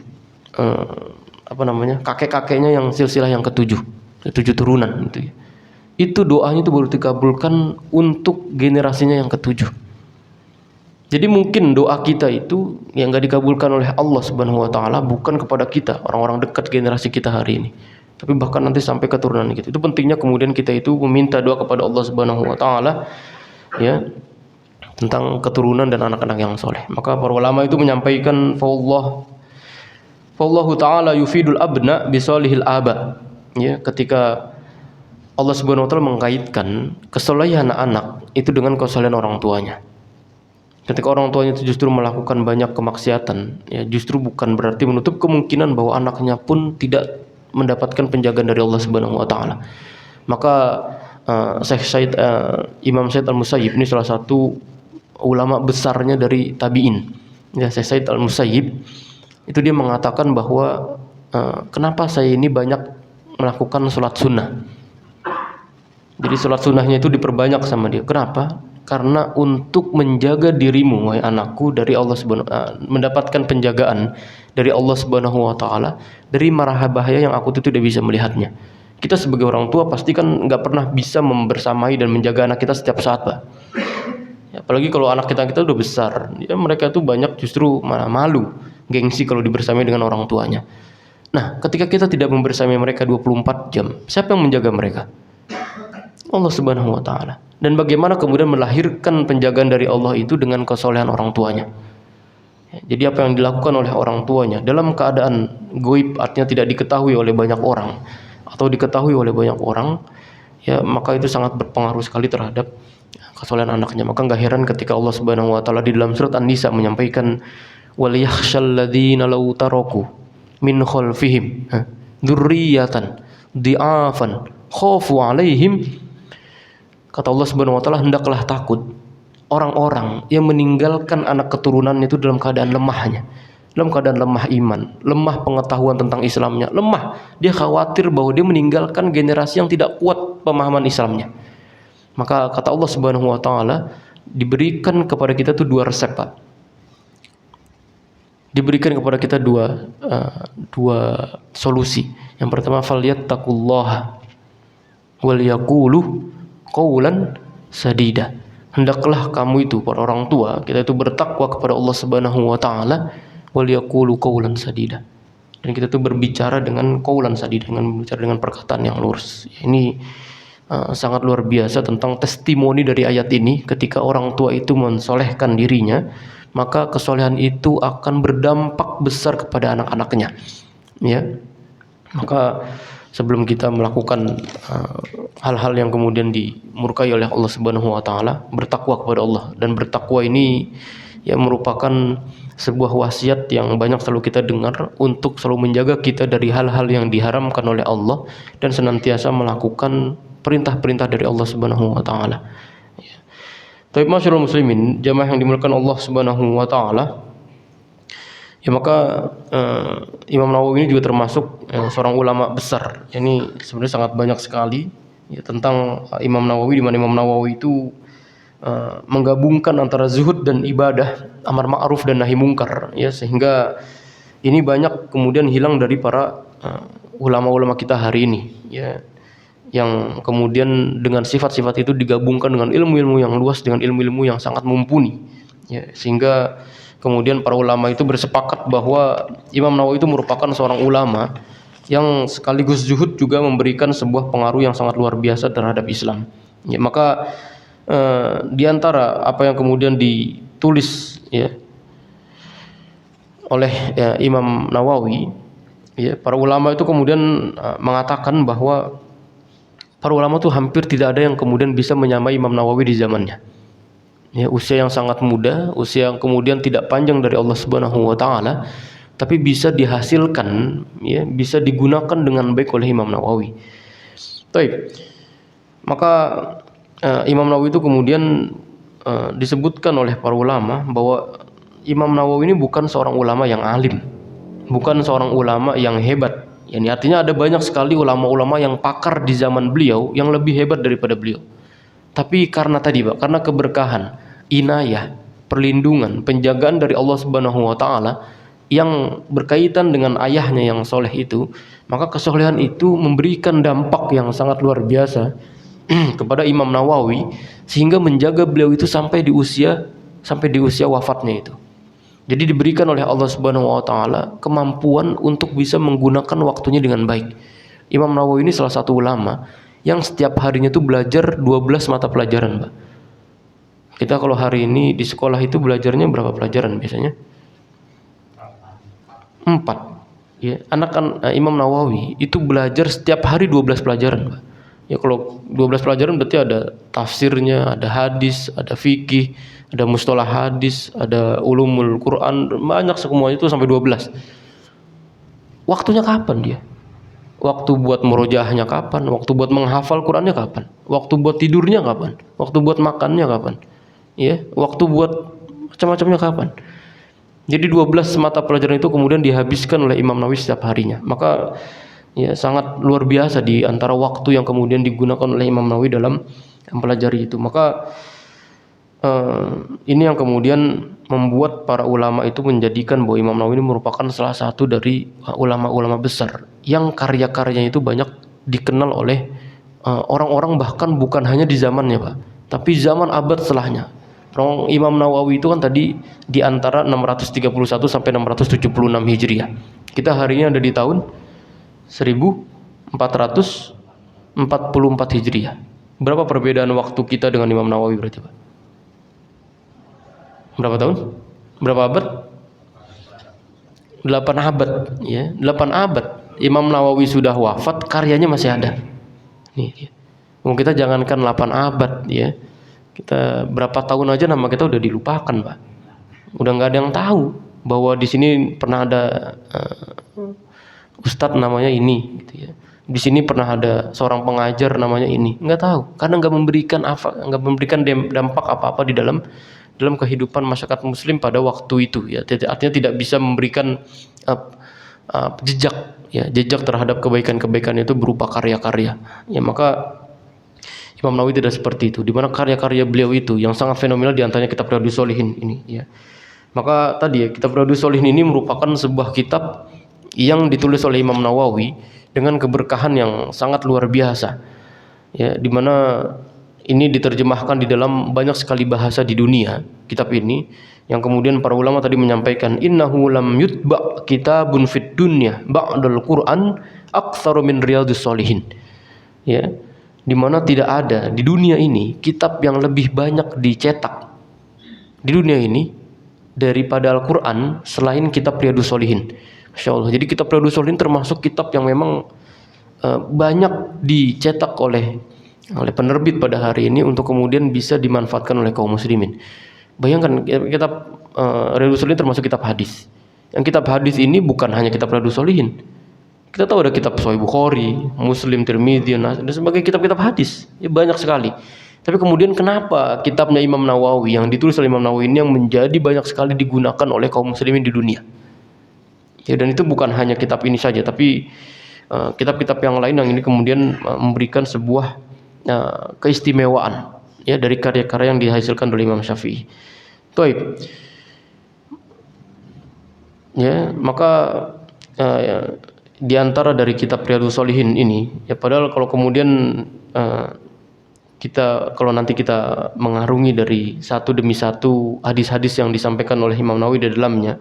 Kakek-kakeknya yang silsilah yang ketujuh, ketujuh turunan gitu ya. Itu doanya itu baru dikabulkan untuk generasinya yang ketujuh. Jadi mungkin doa kita itu yang enggak dikabulkan oleh Allah Subhanahu wa taala bukan kepada kita, orang-orang dekat generasi kita hari ini, tapi bahkan nanti sampai keturunan kita. Itu pentingnya kemudian kita itu meminta doa kepada Allah Subhanahu wa taala ya tentang keturunan dan anak-anak yang soleh. Maka para ulama itu menyampaikan Fallahu ta'ala yufidul abna bisolihil aba. Ya, ketika Allah Subhanahu wa taala mengkaitkan kesolehan anak itu dengan kesolehan orang tuanya. Ketika orang tuanya itu justru melakukan banyak kemaksiatan, ya justru bukan berarti menutup kemungkinan bahwa anaknya pun tidak mendapatkan penjagaan dari Allah Subhanahu wa taala. Maka Imam Said Al-Musayyib ini salah satu ulama besarnya dari tabi'in. Ya, Said Al-Musayyib itu dia mengatakan bahwa kenapa saya ini banyak melakukan sholat sunnah. Jadi sholat sunnahnya itu diperbanyak sama dia. Kenapa? Karena untuk menjaga dirimu, wahai anakku, dari Allah Subhanahu mendapatkan penjagaan dari Allah Subhanahu wa taala dari marah bahaya yang aku itu tidak bisa melihatnya. Kita sebagai orang tua pasti kan nggak pernah bisa membersamai dan menjaga anak kita setiap saat, Pak. Ya, apalagi kalau anak kita udah besar, ya mereka tuh banyak justru malah malu, gengsi kalau dibersamai dengan orang tuanya. Nah, ketika kita tidak membersamai mereka 24 jam, siapa yang menjaga mereka? Allah Subhanahu wa taala. Dan bagaimana kemudian melahirkan penjagaan dari Allah itu dengan kesolehan orang tuanya. Jadi apa yang dilakukan oleh orang tuanya dalam keadaan goib, artinya tidak diketahui oleh banyak orang atau diketahui oleh banyak orang, ya maka itu sangat berpengaruh sekali terhadap kesolehan anaknya. Maka enggak heran ketika Allah Subhanahu wa taala di dalam surat An-Nisa menyampaikan wal yakhshal ladzina law taraku min khalfihim dzurriyyatan dhi'afan khafu 'alaihim. Kata Allah Subhanahu wa taala, hendaklah takut orang-orang yang meninggalkan anak keturunan itu dalam keadaan lemahnya, dalam keadaan lemah iman, lemah pengetahuan tentang Islamnya, lemah. Dia khawatir bahwa dia meninggalkan generasi yang tidak kuat pemahaman Islamnya. Maka kata Allah Subhanahu wa taala, diberikan kepada kita tuh dua resep, Pak. Diberikan kepada kita dua solusi. Yang pertama, falyattaqullaha wal yaqulu qaulan sadida. Hendaklah kamu itu para orang tua kita itu bertakwa kepada Allah Subhanahu wa taala wal yaqulu qaulan sadida. Dan kita itu berbicara dengan qaulan sadida, dengan berbicara dengan perkataan yang lurus. Ini sangat luar biasa tentang testimoni dari ayat ini. Ketika orang tua itu mensolehkan dirinya, maka kesolehan itu akan berdampak besar kepada anak-anaknya. Ya. Maka sebelum kita melakukan hal-hal yang kemudian dimurkai oleh Allah Subhanahu wa taala, bertakwa kepada Allah. Dan bertakwa ini ya merupakan sebuah wasiat yang banyak selalu kita dengar untuk selalu menjaga kita dari hal-hal yang diharamkan oleh Allah dan senantiasa melakukan perintah-perintah dari Allah Subhanahu wa taala. Ya. Tapi masyaallah muslimin, jamaah yang dimuliakan Allah Subhanahu wa taala, ya maka Imam Nawawi ini juga termasuk seorang ulama besar. Ini sebenarnya sangat banyak sekali ya tentang Imam Nawawi, di mana Imam Nawawi itu menggabungkan antara zuhud dan ibadah, amar ma'ruf dan nahi mungkar, ya sehingga ini banyak kemudian hilang dari para ulama-ulama kita hari ini, ya yang kemudian dengan sifat-sifat itu digabungkan dengan ilmu-ilmu yang luas, dengan ilmu-ilmu yang sangat mumpuni, ya sehingga kemudian para ulama itu bersepakat bahwa Imam Nawawi itu merupakan seorang ulama yang sekaligus zuhud juga memberikan sebuah pengaruh yang sangat luar biasa terhadap Islam. Ya, maka di antara apa yang kemudian ditulis ya oleh Imam Nawawi, ya para ulama itu kemudian mengatakan bahwa para ulama itu hampir tidak ada yang kemudian bisa menyamai Imam Nawawi di zamannya. Ya, usia yang sangat muda, usia yang kemudian tidak panjang dari Allah Subhanahu wa taala, tapi bisa dihasilkan, ya, bisa digunakan dengan baik oleh Imam Nawawi. Baik. Maka Imam Nawawi itu kemudian disebutkan oleh para ulama bahwa Imam Nawawi ini bukan seorang ulama yang alim, bukan seorang ulama yang hebat. Yani artinya ada banyak sekali ulama-ulama yang pakar di zaman beliau yang lebih hebat daripada beliau. Tapi karena tadi Pak, karena keberkahan, inayah, perlindungan, penjagaan dari Allah Subhanahu wa taala yang berkaitan dengan ayahnya yang soleh itu, maka kesolehan itu memberikan dampak yang sangat luar biasa kepada Imam Nawawi sehingga menjaga beliau itu sampai di usia wafatnya itu. Jadi diberikan oleh Allah Subhanahu wa taala kemampuan untuk bisa menggunakan waktunya dengan baik. Imam Nawawi ini salah satu ulama yang setiap harinya itu belajar 12 mata pelajaran, Pak. Kita kalau hari ini di sekolah itu belajarnya berapa pelajaran biasanya? 4. Ya, Imam Nawawi itu belajar setiap hari 12 pelajaran, Pak. Ya kalau 12 pelajaran berarti ada tafsirnya, ada hadis, ada fikih, ada mustalah hadis, ada ulumul Quran, banyak semuanya itu sampai 12. Waktunya kapan dia? Waktu buat murojaahnya kapan? Waktu buat menghafal Qurannya kapan? Waktu buat tidurnya kapan? Waktu buat makannya kapan? Ya, waktu buat macam-macamnya kapan? Jadi 12 mata pelajaran itu kemudian dihabiskan oleh Imam Nawawi setiap harinya. Maka ya sangat luar biasa di antara waktu yang kemudian digunakan oleh Imam Nawawi dalam mempelajari itu. Maka ini yang kemudian membuat para ulama itu menjadikan bahwa Imam Nawawi ini merupakan salah satu dari ulama-ulama besar yang karya-karyanya itu banyak dikenal oleh orang-orang, bahkan bukan hanya di zamannya, Pak, tapi zaman abad setelahnya. Imam Nawawi itu kan tadi di antara 631 sampai 676 Hijriah. Kita harinya ada di tahun 1444 Hijriah. Berapa perbedaan waktu kita dengan Imam Nawawi berarti, Pak? Berapa tahun? Berapa abad? 8 abad, ya. 8 abad. Imam Nawawi sudah wafat, karyanya masih ada. Nih, kita jangankan 8 abad, ya. Kita berapa tahun aja nama kita udah dilupakan, Pak. Udah nggak ada yang tahu bahwa di sini pernah ada ustadz namanya ini, gitu ya. Di sini pernah ada seorang pengajar namanya ini. Nggak tahu, karena nggak memberikan dampak apa-apa di dalam kehidupan masyarakat Muslim pada waktu itu, ya. Artinya tidak bisa memberikan jejak terhadap kebaikan-kebaikan itu berupa karya-karya. Ya, maka Imam Nawawi tidak seperti itu. Di mana karya-karya beliau itu yang sangat fenomenal, di antaranya kitab Riyadhus Shalihin ini, ya. Maka tadi ya, kitab Riyadhus Shalihin ini merupakan sebuah kitab yang ditulis oleh Imam Nawawi dengan keberkahan yang sangat luar biasa. Ya, di mana ini diterjemahkan di dalam banyak sekali bahasa di dunia, kitab ini, yang kemudian para ulama tadi menyampaikan innahu lam yutba kitabun fid dunya ba'dal Qur'an aktsaru min Riyadhus Shalihin. Ya, di mana tidak ada di dunia ini kitab yang lebih banyak dicetak di dunia ini daripada Al-Qur'an selain kitab Riyadhus Shalihin. Masya Allah. Jadi kitab Riyadhus Shalihin termasuk kitab yang memang banyak dicetak oleh penerbit pada hari ini untuk kemudian bisa dimanfaatkan oleh kaum muslimin. Bayangkan kitab Riyadhus Shalihin termasuk kitab hadis. Yang kitab hadis ini bukan hanya kitab Riyadhus Shalihin. Kita tahu ada kitab Sahih Bukhari, Muslim, Tirmidzi, dan sebagai kitab-kitab hadis. Ya, banyak sekali. Tapi kemudian kenapa kitabnya Imam Nawawi yang ditulis oleh Imam Nawawi ini yang menjadi banyak sekali digunakan oleh kaum muslimin di dunia? Ya, dan itu bukan hanya kitab ini saja, tapi kitab-kitab yang lain yang ini kemudian memberikan sebuah keistimewaan, ya, dari karya-karya yang dihasilkan oleh Imam Syafi'i. Baik. Ya, maka di antara dari kitab Riyadhus Shalihin ini, ya, padahal kalau kemudian kalau nanti kita mengarungi dari satu demi satu hadis-hadis yang disampaikan oleh Imam Nawawi di dalamnya,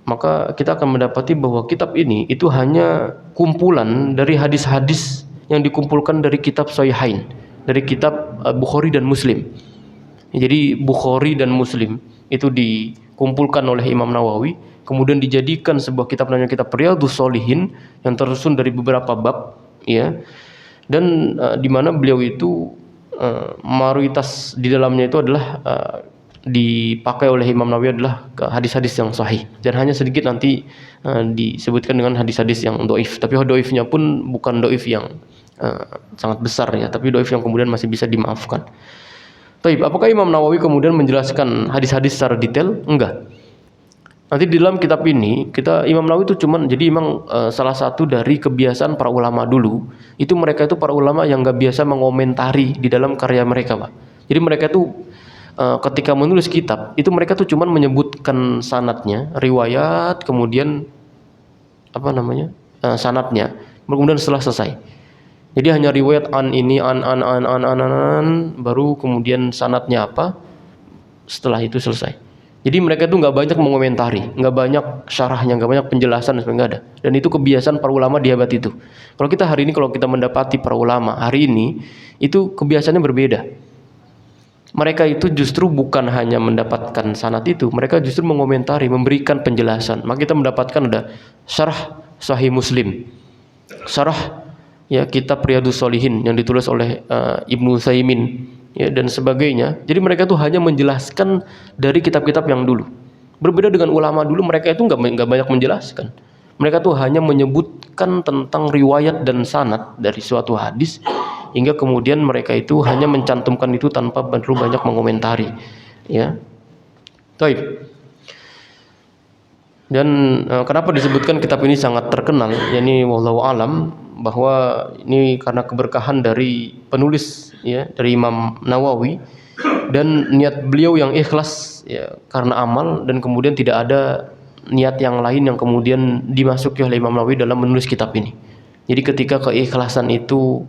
maka kita akan mendapati bahwa kitab ini itu hanya kumpulan dari hadis-hadis yang dikumpulkan dari kitab Sahihain, dari kitab Bukhari dan Muslim. Jadi Bukhari dan Muslim itu dikumpulkan oleh Imam Nawawi, kemudian dijadikan sebuah kitab namanya kitab Riyadhus Shalihin yang tersusun dari beberapa bab, ya. Dan di mana beliau itu mayoritas di dalamnya itu adalah dipakai oleh Imam Nawawi adalah hadis-hadis yang sahih, dan hanya sedikit nanti disebutkan dengan hadis-hadis yang doif. Tapi doifnya pun bukan doif yang sangat besar, ya, tapi doif yang kemudian masih bisa dimaafkan. Taib, apakah Imam Nawawi kemudian menjelaskan hadis-hadis secara detail? Enggak. Nanti di dalam kitab ini Imam Nawawi itu cuman jadi memang salah satu dari kebiasaan para ulama dulu itu mereka itu para ulama yang nggak biasa mengomentari di dalam karya mereka, Pak. Jadi mereka itu ketika menulis kitab itu mereka tuh cuman menyebutkan sanadnya, riwayat, kemudian sanadnya, kemudian setelah selesai. Jadi hanya riwayat an ini an, baru kemudian sanadnya apa, setelah itu selesai. Jadi mereka itu nggak banyak mengomentari, nggak banyak syarahnya, nggak banyak penjelasan, sebenarnya nggak ada. Dan itu kebiasaan para ulama di abad itu. Kalau kita hari ini, kalau kita mendapati para ulama hari ini, itu kebiasaannya berbeda. Mereka itu justru bukan hanya mendapatkan sanad itu, mereka justru mengomentari, memberikan penjelasan. Maka kita mendapatkan ada syarah Sahih Muslim, syarah ya kitab Riyadhus Shalihin yang ditulis oleh Ibnu Utsaimin ya dan sebagainya. Jadi mereka tuh hanya menjelaskan dari kitab-kitab yang dulu. Berbeda dengan ulama dulu, mereka itu nggak banyak menjelaskan. Mereka tuh hanya menyebutkan tentang riwayat dan sanad dari suatu hadis, hingga kemudian mereka itu hanya mencantumkan itu tanpa perlu banyak mengomentari. Ya, baik. Dan kenapa disebutkan kitab ini sangat terkenal? Yani wallahu alam, bahwa ini karena keberkahan dari penulis ya, dari Imam Nawawi, dan niat beliau yang ikhlas ya karena amal, dan kemudian tidak ada niat yang lain yang kemudian dimasuki oleh Imam Nawawi dalam menulis kitab ini. Jadi ketika keikhlasan itu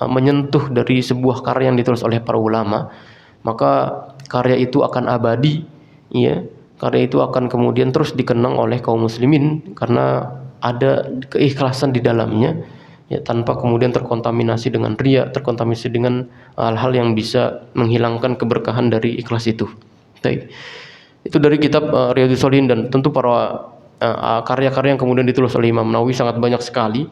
menyentuh dari sebuah karya yang ditulis oleh para ulama, maka karya itu akan abadi ya. Karya itu akan kemudian terus dikenang oleh kaum muslimin karena ada keikhlasan di dalamnya ya, tanpa kemudian terkontaminasi dengan riya, terkontaminasi dengan hal-hal yang bisa menghilangkan keberkahan dari ikhlas itu. Baik. Itu dari kitab Riyadhus Shalihin, dan tentu para karya-karya yang kemudian ditulis oleh Imam Nawawi sangat banyak sekali.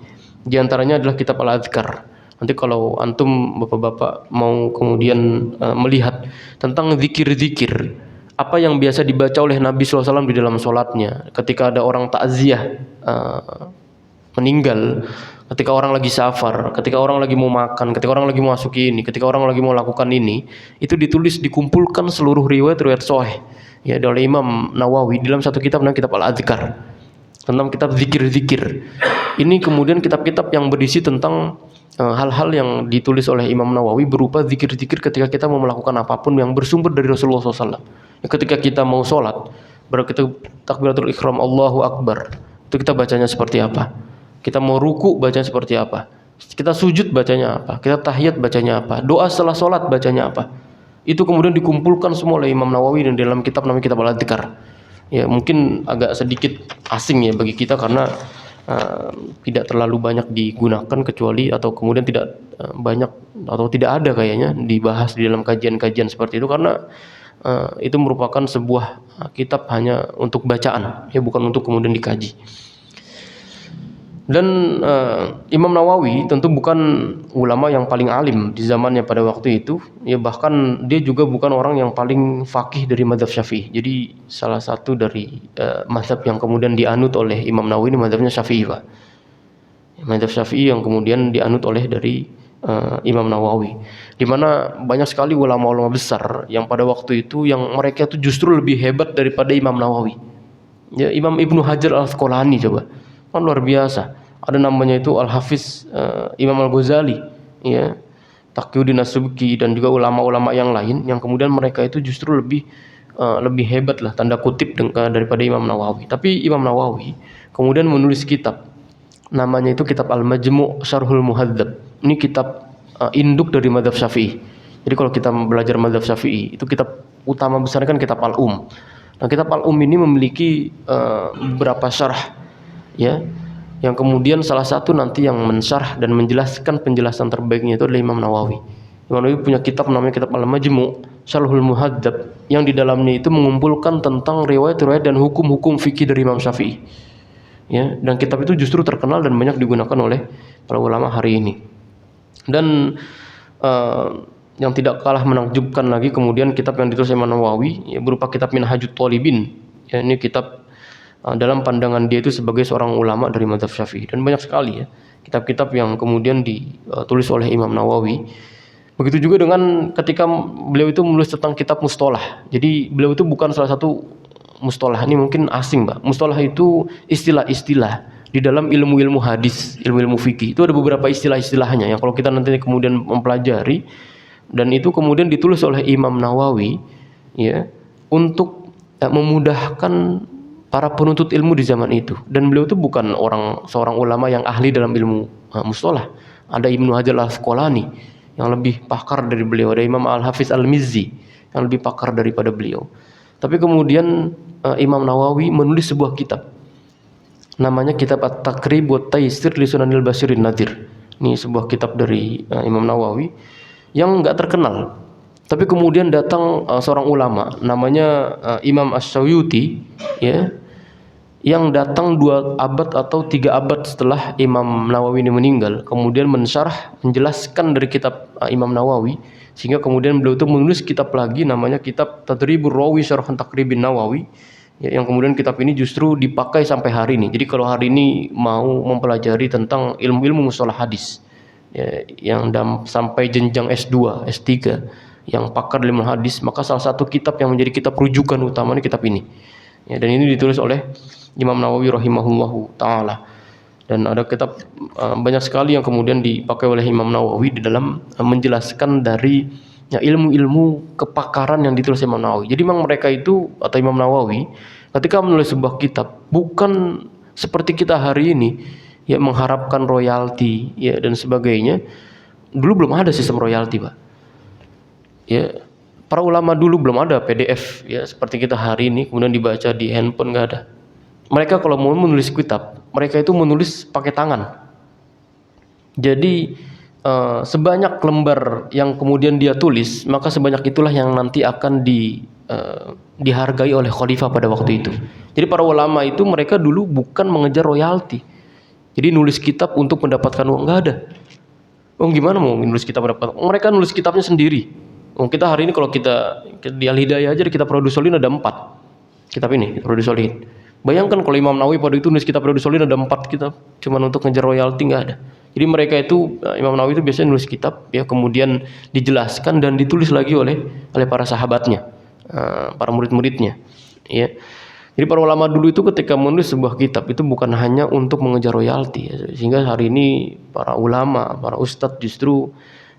Di antaranya adalah kitab Al-Adhkar. Nanti kalau antum bapak-bapak mau kemudian melihat tentang zikir-zikir, apa yang biasa dibaca oleh Nabi SAW di dalam sholatnya, ketika ada orang takziah meninggal, ketika orang lagi safar, ketika orang lagi mau makan, ketika orang lagi mau masuk ini, ketika orang lagi mau lakukan ini, itu ditulis, dikumpulkan seluruh riwayat sahih ya oleh Imam Nawawi dalam satu kitab namanya kitab Al-Adhkar, tentang kitab zikir-zikir. Ini kemudian kitab-kitab yang berisi tentang hal-hal yang ditulis oleh Imam Nawawi berupa zikir-zikir ketika kita mau melakukan apapun yang bersumber dari Rasulullah SAW. Ketika kita mau sholat, baru kita takbiratul ihram Allahu Akbar, itu kita bacanya seperti apa? Kita mau ruku bacanya seperti apa? Kita sujud bacanya apa? Kita tahiyat bacanya apa? Doa setelah sholat bacanya apa? Itu kemudian dikumpulkan semua oleh Imam Nawawi dan dalam kitab namanya kitab Al-Adhkar. Ya mungkin agak sedikit asing ya bagi kita karena tidak terlalu banyak digunakan, kecuali atau kemudian tidak banyak atau tidak ada kayaknya dibahas di dalam kajian-kajian seperti itu, karena itu merupakan sebuah kitab hanya untuk bacaan ya, bukan untuk kemudian dikaji. Dan Imam Nawawi tentu bukan ulama yang paling alim di zamannya pada waktu itu ya, bahkan dia juga bukan orang yang paling faqih dari mazhab Syafi'i. Jadi salah satu dari mazhab yang kemudian dianut oleh Imam Nawawi ini mazhabnya Syafi'i, Pak. Mazhab Syafi'i yang kemudian dianut oleh dari Imam Nawawi, di mana banyak sekali ulama-ulama besar yang pada waktu itu yang mereka itu justru lebih hebat daripada Imam Nawawi. Ya, Imam Ibnu Hajar Al-Asqalani coba, kan luar biasa. Ada namanya itu Al-Hafiz Imam Al-Ghazali, ya, Taqiyuddin As-Subki, dan juga ulama-ulama yang lain yang kemudian mereka itu justru lebih hebat lah tanda kutip daripada Imam Nawawi. Tapi Imam Nawawi kemudian menulis kitab namanya itu kitab Al-Majmu' Syarhul Muhadzab. Ini kitab induk dari mazhab Syafi'i. Jadi kalau kita belajar mazhab Syafi'i, itu kitab utama besarnya kan kitab Al-Um. Nah, kitab Al-Um ini memiliki beberapa syarah ya, yang kemudian salah satu nanti yang mensyarah dan menjelaskan penjelasan terbaiknya itu adalah Imam Nawawi. Imam Nawawi punya kitab namanya kitab Al-Majmu' Syarhul Muhadzab, yang di dalamnya itu mengumpulkan tentang riwayat-riwayat dan hukum-hukum fikih dari Imam Syafi'i. Ya, dan kitab itu justru terkenal dan banyak digunakan oleh para ulama hari ini. Dan yang tidak kalah menakjubkan lagi kemudian kitab yang ditulis Imam Nawawi ya, berupa kitab Minhajut Thalibin. Ya, ini kitab dalam pandangan dia itu sebagai seorang ulama dari mazhab Syafi'i, dan banyak sekali ya kitab-kitab yang kemudian ditulis oleh Imam Nawawi. Begitu juga dengan ketika beliau itu menulis tentang kitab mustalah. Jadi beliau itu bukan salah satu mustalah, ini mungkin asing, Mbak. Mustalah itu istilah-istilah di dalam ilmu-ilmu hadis, ilmu-ilmu fikih. Itu ada beberapa istilah-istilahnya yang kalau kita nanti kemudian mempelajari, dan itu kemudian ditulis oleh Imam Nawawi ya untuk memudahkan para penuntut ilmu di zaman itu. Dan beliau itu bukan seorang ulama yang ahli dalam ilmu mustalah. Ada Ibnu Hajar al-Asqalani yang lebih pakar dari beliau, ada Imam Al-Hafiz Al-Mizzi yang lebih pakar daripada beliau. Tapi kemudian Imam Nawawi menulis sebuah kitab, namanya kitab At-Taqrib wa Taysir li Sunanil Basyirin Nadhir. Ini sebuah kitab dari Imam Nawawi yang enggak terkenal. Tapi kemudian datang seorang ulama namanya Imam Asy-Syauyuti ya, yang datang 2 abad atau 3 abad setelah Imam Nawawi ini meninggal, kemudian menjelaskan dari kitab Imam Nawawi, sehingga kemudian beliau itu menulis kitab lagi namanya kitab Tadribur Rawi Syarh Taqribin Nawawi ya, yang kemudian kitab ini justru dipakai sampai hari ini. Jadi kalau hari ini mau mempelajari tentang ilmu-ilmu mustalah hadis ya, yang sampai jenjang S2, S3 yang pakar ilmu hadis, maka salah satu kitab yang menjadi kitab rujukan utamanya kitab ini ya, dan ini ditulis oleh Imam Nawawi rahimahullahu ta'ala. Dan ada kitab banyak sekali yang kemudian dipakai oleh Imam Nawawi di dalam menjelaskan dari ya, ilmu-ilmu kepakaran yang ditulis Imam Nawawi. Jadi memang mereka itu atau Imam Nawawi ketika menulis sebuah kitab bukan seperti kita hari ini ya mengharapkan royalti ya dan sebagainya. Dulu belum ada sistem royalti, Pak. Ya, para ulama dulu belum ada PDF ya seperti kita hari ini kemudian dibaca di handphone, nggak ada. Mereka kalau mau menulis kitab, mereka itu menulis pakai tangan. Jadi sebanyak lembar yang kemudian dia tulis, maka sebanyak itulah yang nanti akan dihargai oleh khalifah pada waktu itu. Jadi para ulama itu mereka dulu bukan mengejar royalti. Jadi nulis kitab untuk mendapatkan uang, nggak ada. Gimana mau nulis kitab mendapatkan uang? Mereka nulis kitabnya sendiri. Kita hari ini kalau kita di Al-Hidayah aja di kitab Riyadhus Shalihin ada 4 kitab ini, Riyadhus Shalihin. Bayangkan kalau Imam Nawawi pada itu nulis kitab Riyadhus Shalihin ada 4 kitab, cuman untuk ngejar royalti nggak ada. Jadi mereka itu Imam Nawawi itu biasanya nulis kitab ya kemudian dijelaskan dan ditulis lagi oleh para sahabatnya, para murid-muridnya ya. Jadi para ulama dulu itu ketika menulis sebuah kitab itu bukan hanya untuk mengejar royalti ya. Sehingga hari ini para ulama, para ustadz justru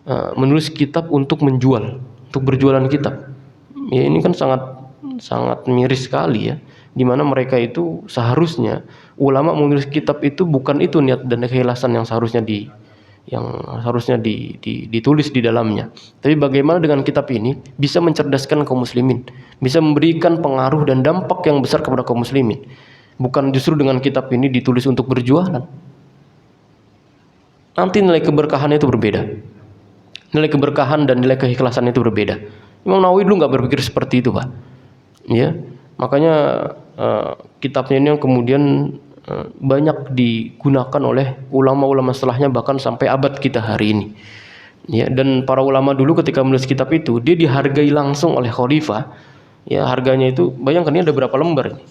menulis kitab untuk menjual, untuk berjualan kitab. Ya ini kan sangat miris sekali ya. Di mana mereka itu seharusnya ulama menulis kitab itu bukan itu niat dan keikhlasan yang seharusnya ditulis di dalamnya. Tapi bagaimana dengan kitab ini bisa mencerdaskan kaum muslimin, bisa memberikan pengaruh dan dampak yang besar kepada kaum muslimin. Bukan justru dengan kitab ini ditulis untuk berjualan. Nanti nilai keberkahannya itu berbeda. Nilai keberkahan dan nilai keikhlasan itu berbeda. Imam Nawawi dulu nggak berpikir seperti itu, Pak. Ya, makanya kitabnya ini yang kemudian banyak digunakan oleh ulama-ulama setelahnya bahkan sampai abad kita hari ini. Ya, dan para ulama dulu ketika menulis kitab itu dia dihargai langsung oleh khalifah. Ya, harganya itu bayangkan ini ada berapa lembar ini.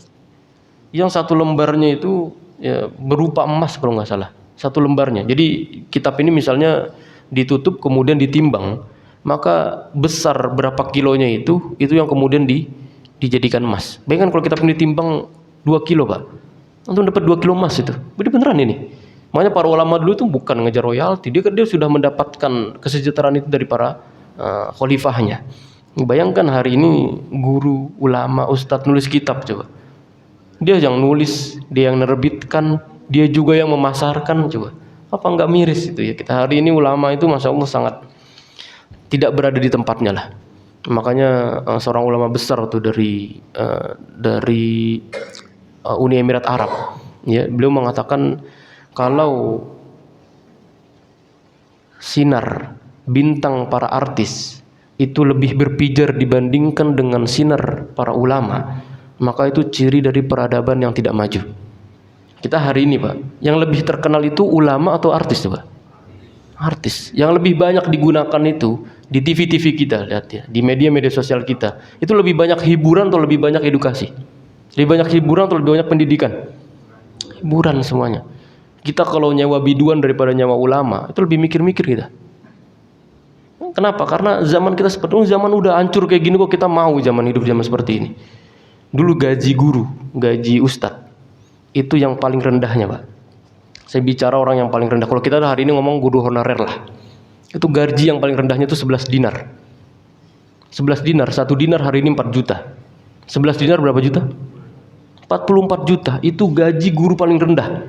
Yang satu lembarnya itu ya, berupa emas kalau nggak salah. Satu lembarnya. Jadi kitab ini misalnya ditutup kemudian ditimbang, maka besar berapa kilonya itu yang kemudian dijadikan emas. Bayangkan kalau kitab ini ditimbang 2 kilo, Pak. Untuk dapat 2 kilo emas itu. Jadi beneran ini. Makanya para ulama dulu itu bukan ngejar royalti, dia sudah mendapatkan kesejahteraan itu dari para khalifahnya. Bayangkan hari ini guru, ulama, ustadz nulis kitab coba. Dia yang nulis, dia yang nerbitkan, dia juga yang memasarkan coba. Apa enggak miris itu ya? Kita hari ini ulama itu Masya Allah sangat tidak berada di tempatnya lah. Makanya seorang ulama besar tuh dari Uni Emirat Arab ya, beliau mengatakan kalau sinar bintang para artis itu lebih berpijar dibandingkan dengan sinar para ulama, maka itu ciri dari peradaban yang tidak maju. Kita hari ini, Pak, yang lebih terkenal itu ulama atau artis, Pak? Artis. Yang lebih banyak digunakan itu di TV-TV kita, lihat ya, di media-media sosial kita. Itu lebih banyak hiburan atau lebih banyak edukasi? Lebih banyak hiburan atau lebih banyak pendidikan? Hiburan semuanya. Kita kalau nyewa biduan daripada nyewa ulama, itu lebih mikir-mikir kita. Kenapa? Karena zaman kita seperti ini, zaman udah hancur kayak gini kok kita mau hidup zaman seperti ini. Dulu gaji guru, gaji ustadz itu yang paling rendahnya, Pak. Saya bicara orang yang paling rendah. Kalau kita hari ini ngomong guru honorer lah. Itu gaji yang paling rendahnya itu 11 dinar. 11 dinar, 1 dinar hari ini 4 juta. 11 dinar berapa juta? 44 juta. Itu gaji guru paling rendah.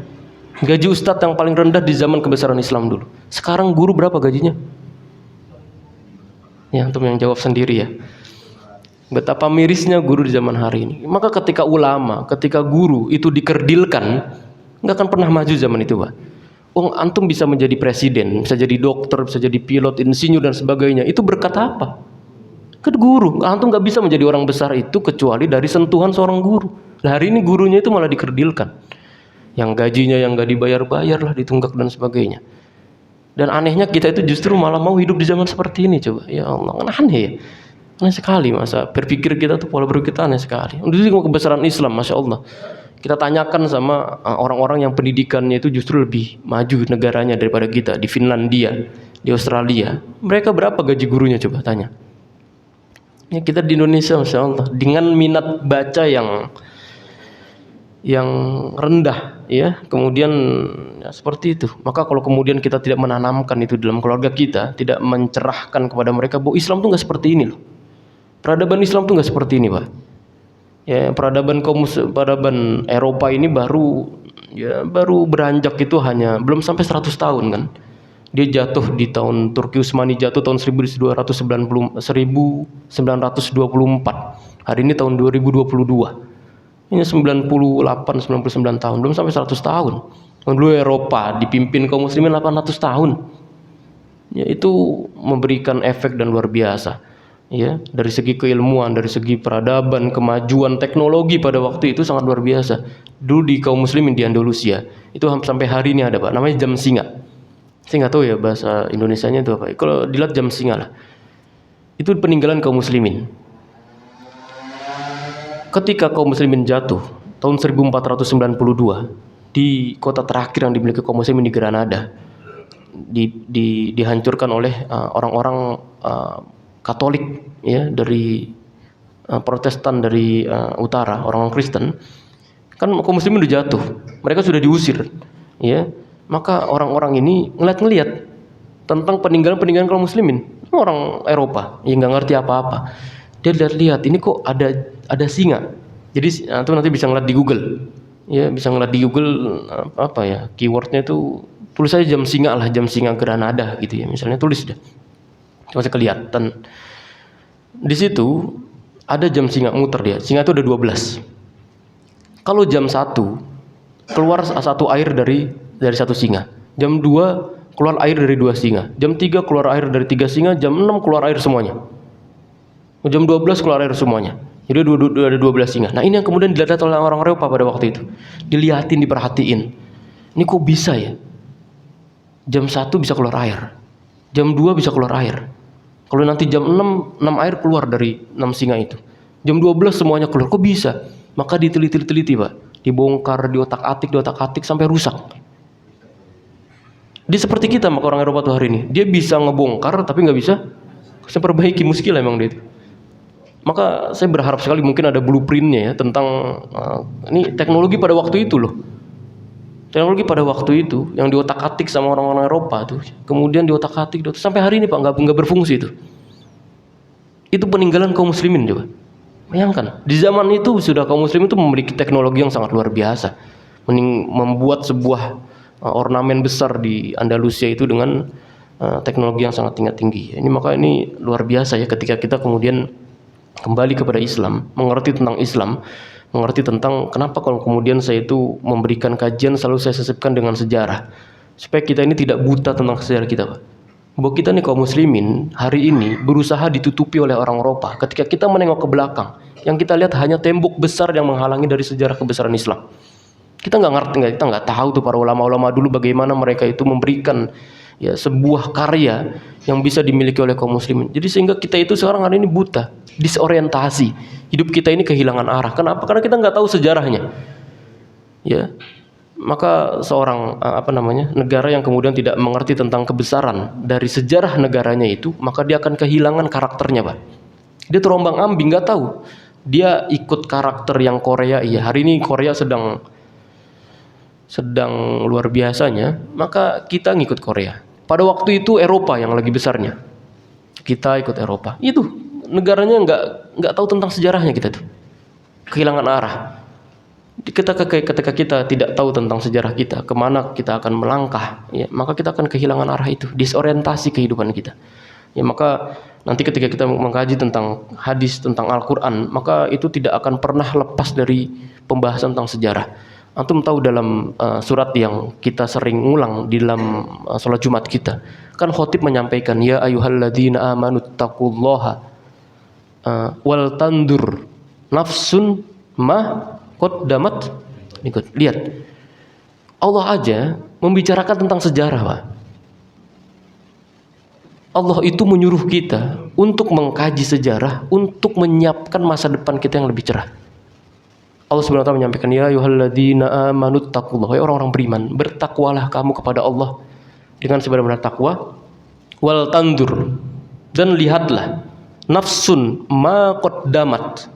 Gaji ustadz yang paling rendah di zaman kebesaran Islam dulu. Sekarang guru berapa gajinya? Ya, antum yang jawab sendiri ya. Betapa mirisnya guru di zaman hari ini. Maka ketika ulama, ketika guru itu dikerdilkan, nggak akan pernah maju zaman itu, Pak. Antum bisa menjadi presiden, bisa jadi dokter, bisa jadi pilot, insinyur dan sebagainya. Itu berkat apa? Ke guru. Antum nggak bisa menjadi orang besar itu kecuali dari sentuhan seorang guru. Nah, hari ini gurunya itu malah dikerdilkan. Yang gajinya yang nggak dibayar-bayar lah, ditunggak dan sebagainya. Dan anehnya kita itu justru malah mau hidup di zaman seperti ini, coba. Ya Allah, aneh ya. Aneh sekali, masa berpikir kita tuh, pola berpikir kita aneh sekali. Itu kebesaran Islam, Masya Allah. Kita tanyakan sama orang-orang yang pendidikannya itu justru lebih maju negaranya daripada kita. Di Finlandia, di Australia, mereka berapa gaji gurunya, coba tanya. Ya, kita di Indonesia, Masya Allah, dengan minat baca yang rendah, ya, kemudian ya, seperti itu. Maka kalau kemudian kita tidak menanamkan itu dalam keluarga kita, tidak mencerahkan kepada mereka bahwa Islam tuh nggak seperti ini loh. Peradaban Islam tuh nggak seperti ini, Pak. Ya, peradaban Eropa ini baru beranjak itu hanya belum sampai 100 tahun kan. Dia jatuh di tahun Turki Utsmani jatuh tahun 1924. Hari ini tahun 2022. Ini 98-99 tahun, belum sampai 100 tahun. Dulu Eropa dipimpin kaum muslimin 800 tahun. Ya, itu memberikan efek dan luar biasa. Ya, dari segi keilmuan, dari segi peradaban, kemajuan teknologi pada waktu itu sangat luar biasa. Dulu di kaum muslimin di Andalusia itu sampai hari ini ada, Pak, namanya jam singa. Saya nggak tahu ya bahasa Indonesianya itu apa. Kalau dilihat jam singa lah. Itu peninggalan kaum muslimin. Ketika kaum muslimin jatuh tahun 1492 di kota terakhir yang dimiliki kaum muslimin di Granada, dihancurkan oleh orang-orang Katolik, ya, dari Protestan dari utara, orang Kristen. Kan kaum muslimin udah jatuh, mereka sudah diusir, ya. Maka orang-orang ini ngeliat tentang peninggalan kaum muslimin, orang Eropa yang nggak ngerti apa-apa. Dia lihat ini kok ada singa. Jadi itu nanti bisa ngeliat di Google, ya, bisa ngeliat di Google apa ya keywordnya itu, tulis aja jam singa lah, jam singa Granada gitu ya, misalnya tulis deh. Masih kelihatan. Di situ ada jam singa muter dia. Singa itu ada 12. Kalau jam 1 keluar satu air dari satu singa. Jam 2 keluar air dari 2 singa. Jam 3 keluar air dari 3 singa. Jam 6 keluar air semuanya. Jam 12 keluar air semuanya. Jadi ada 12 singa. Nah, ini yang kemudian dilihat oleh orang Eropa pada waktu itu. Dilihatin, diperhatiin. Ini kok bisa ya? Jam 1 bisa keluar air. Jam 2 bisa keluar air. Kalau nanti jam 6 air keluar dari 6 singa itu. Jam 12 semuanya keluar. Kok bisa? Maka diteliti, Pak. Dibongkar, diotak-atik sampai rusak. Dia seperti kita, maka orang Eropa tuh hari ini. Dia bisa ngebongkar tapi nggak bisa perbaiki, muskil emang dia itu. Maka saya berharap sekali mungkin ada blueprintnya ya tentang ini teknologi pada waktu itu loh. Teknologi pada waktu itu yang diotak-atik sama orang-orang Eropa tuh, kemudian diotak-atik sampai hari ini, Pak, nggak berfungsi itu. Itu peninggalan kaum muslimin juga. Bayangkan, di zaman itu sudah kaum muslimin itu memiliki teknologi yang sangat luar biasa, membuat sebuah ornamen besar di Andalusia itu dengan teknologi yang sangat tinggi. Maka ini luar biasa ya ketika kita kemudian kembali kepada Islam, mengerti tentang Islam. Mengerti tentang kenapa kalau kemudian saya itu memberikan kajian selalu saya sisipkan dengan sejarah, supaya kita ini tidak buta tentang sejarah kita, Pak. Bahwa kita nih kaum muslimin hari ini berusaha ditutupi oleh orang Eropa. Ketika kita menengok ke belakang, yang kita lihat hanya tembok besar yang menghalangi dari sejarah kebesaran Islam. Kita nggak ngerti, kita nggak tahu tuh para ulama-ulama dulu bagaimana mereka itu memberikan ya sebuah karya yang bisa dimiliki oleh kaum muslimin. Jadi sehingga kita itu sekarang hari ini buta, disorientasi. Hidup kita ini kehilangan arah. Kenapa? Karena kita nggak tahu sejarahnya. Ya, maka seorang negara yang kemudian tidak mengerti tentang kebesaran dari sejarah negaranya itu, maka dia akan kehilangan karakternya, Pak. Dia terombang-ambing, nggak tahu. Dia ikut karakter yang Korea, iya hari ini Korea sedang luar biasanya, maka kita ngikut Korea. Pada waktu itu Eropa yang lagi besarnya, kita ikut Eropa. Itu negaranya nggak tahu tentang sejarahnya, kita tuh kehilangan arah. Ketika kita tidak tahu tentang sejarah kita, kemana kita akan melangkah, ya, maka kita akan kehilangan arah itu, disorientasi kehidupan kita. Ya, maka nanti ketika kita mengkaji tentang hadis, tentang Al-Quran, maka itu tidak akan pernah lepas dari pembahasan tentang sejarah. Antum tahu dalam surat yang kita sering ulang di dalam sholat Jumat kita, kan khotib menyampaikan, ya ayyuhalladzina amanu taqullaha wal tandur nafsun ma qaddamat. Lihat, Allah aja membicarakan tentang sejarah, Pak. Allah itu menyuruh kita untuk mengkaji sejarah, untuk menyiapkan masa depan kita yang lebih cerah. Allah Subhanahu wa taala menyampaikan, ya ayyuhalladzina amanu taqullaha, wahai orang-orang beriman, bertakwalah kamu kepada Allah dengan sebenar-benar takwa, wal tandur, dan lihatlah, nafsun ma qaddamat,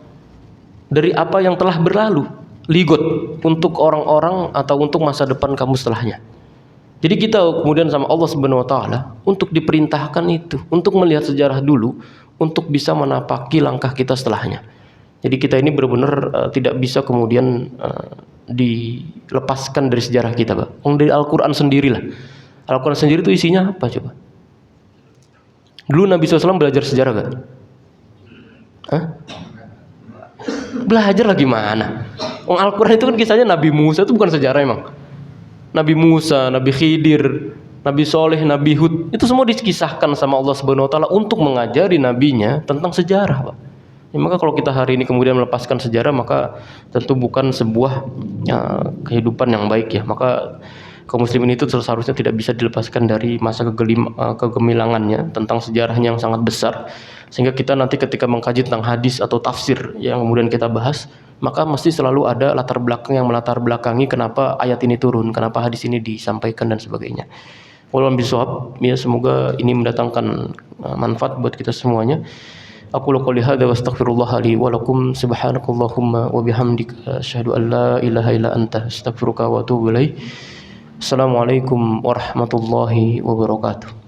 dari apa yang telah berlalu, ligot, untuk orang-orang atau untuk masa depan kamu setelahnya. Jadi kita kemudian sama Allah Subhanahu wa taala untuk diperintahkan itu, untuk melihat sejarah dulu, untuk bisa menapaki langkah kita setelahnya. Jadi kita ini benar-benar tidak bisa kemudian dilepaskan dari sejarah kita, Pak. Dari Al-Qur'an sendirilah. Al-Qur'an sendiri itu isinya apa coba? Dulu Nabi SAW belajar sejarah, Pak? Hah? Belajar lagi mana? Al-Quran itu kan kisahnya Nabi Musa, itu bukan sejarah emang. Nabi Musa, Nabi Khidir, Nabi Soleh, Nabi Hud, itu semua dikisahkan sama Allah Subhanahu wa taala untuk mengajari nabinya tentang sejarah, Pak. Ya, maka kalau kita hari ini kemudian melepaskan sejarah, maka tentu bukan sebuah kehidupan yang baik, ya. Maka kaum muslimin itu seharusnya tidak bisa dilepaskan dari masa kegemilangannya tentang sejarahnya yang sangat besar, sehingga kita nanti ketika mengkaji tentang hadis atau tafsir yang kemudian kita bahas, maka mesti selalu ada latar belakang yang melatar belakangi kenapa ayat ini turun, kenapa hadis ini disampaikan dan sebagainya. Wallahu bishawab, ya, semoga ini mendatangkan manfaat buat kita semuanya. Aku qouli hadza wa astaghfirullah li wa lakum, subhanakallahumma wa bihamdika asyhadu an la ilaha illa anta astaghfiruka wa atubu ilaik. Assalamualaikum warahmatullahi wabarakatuh.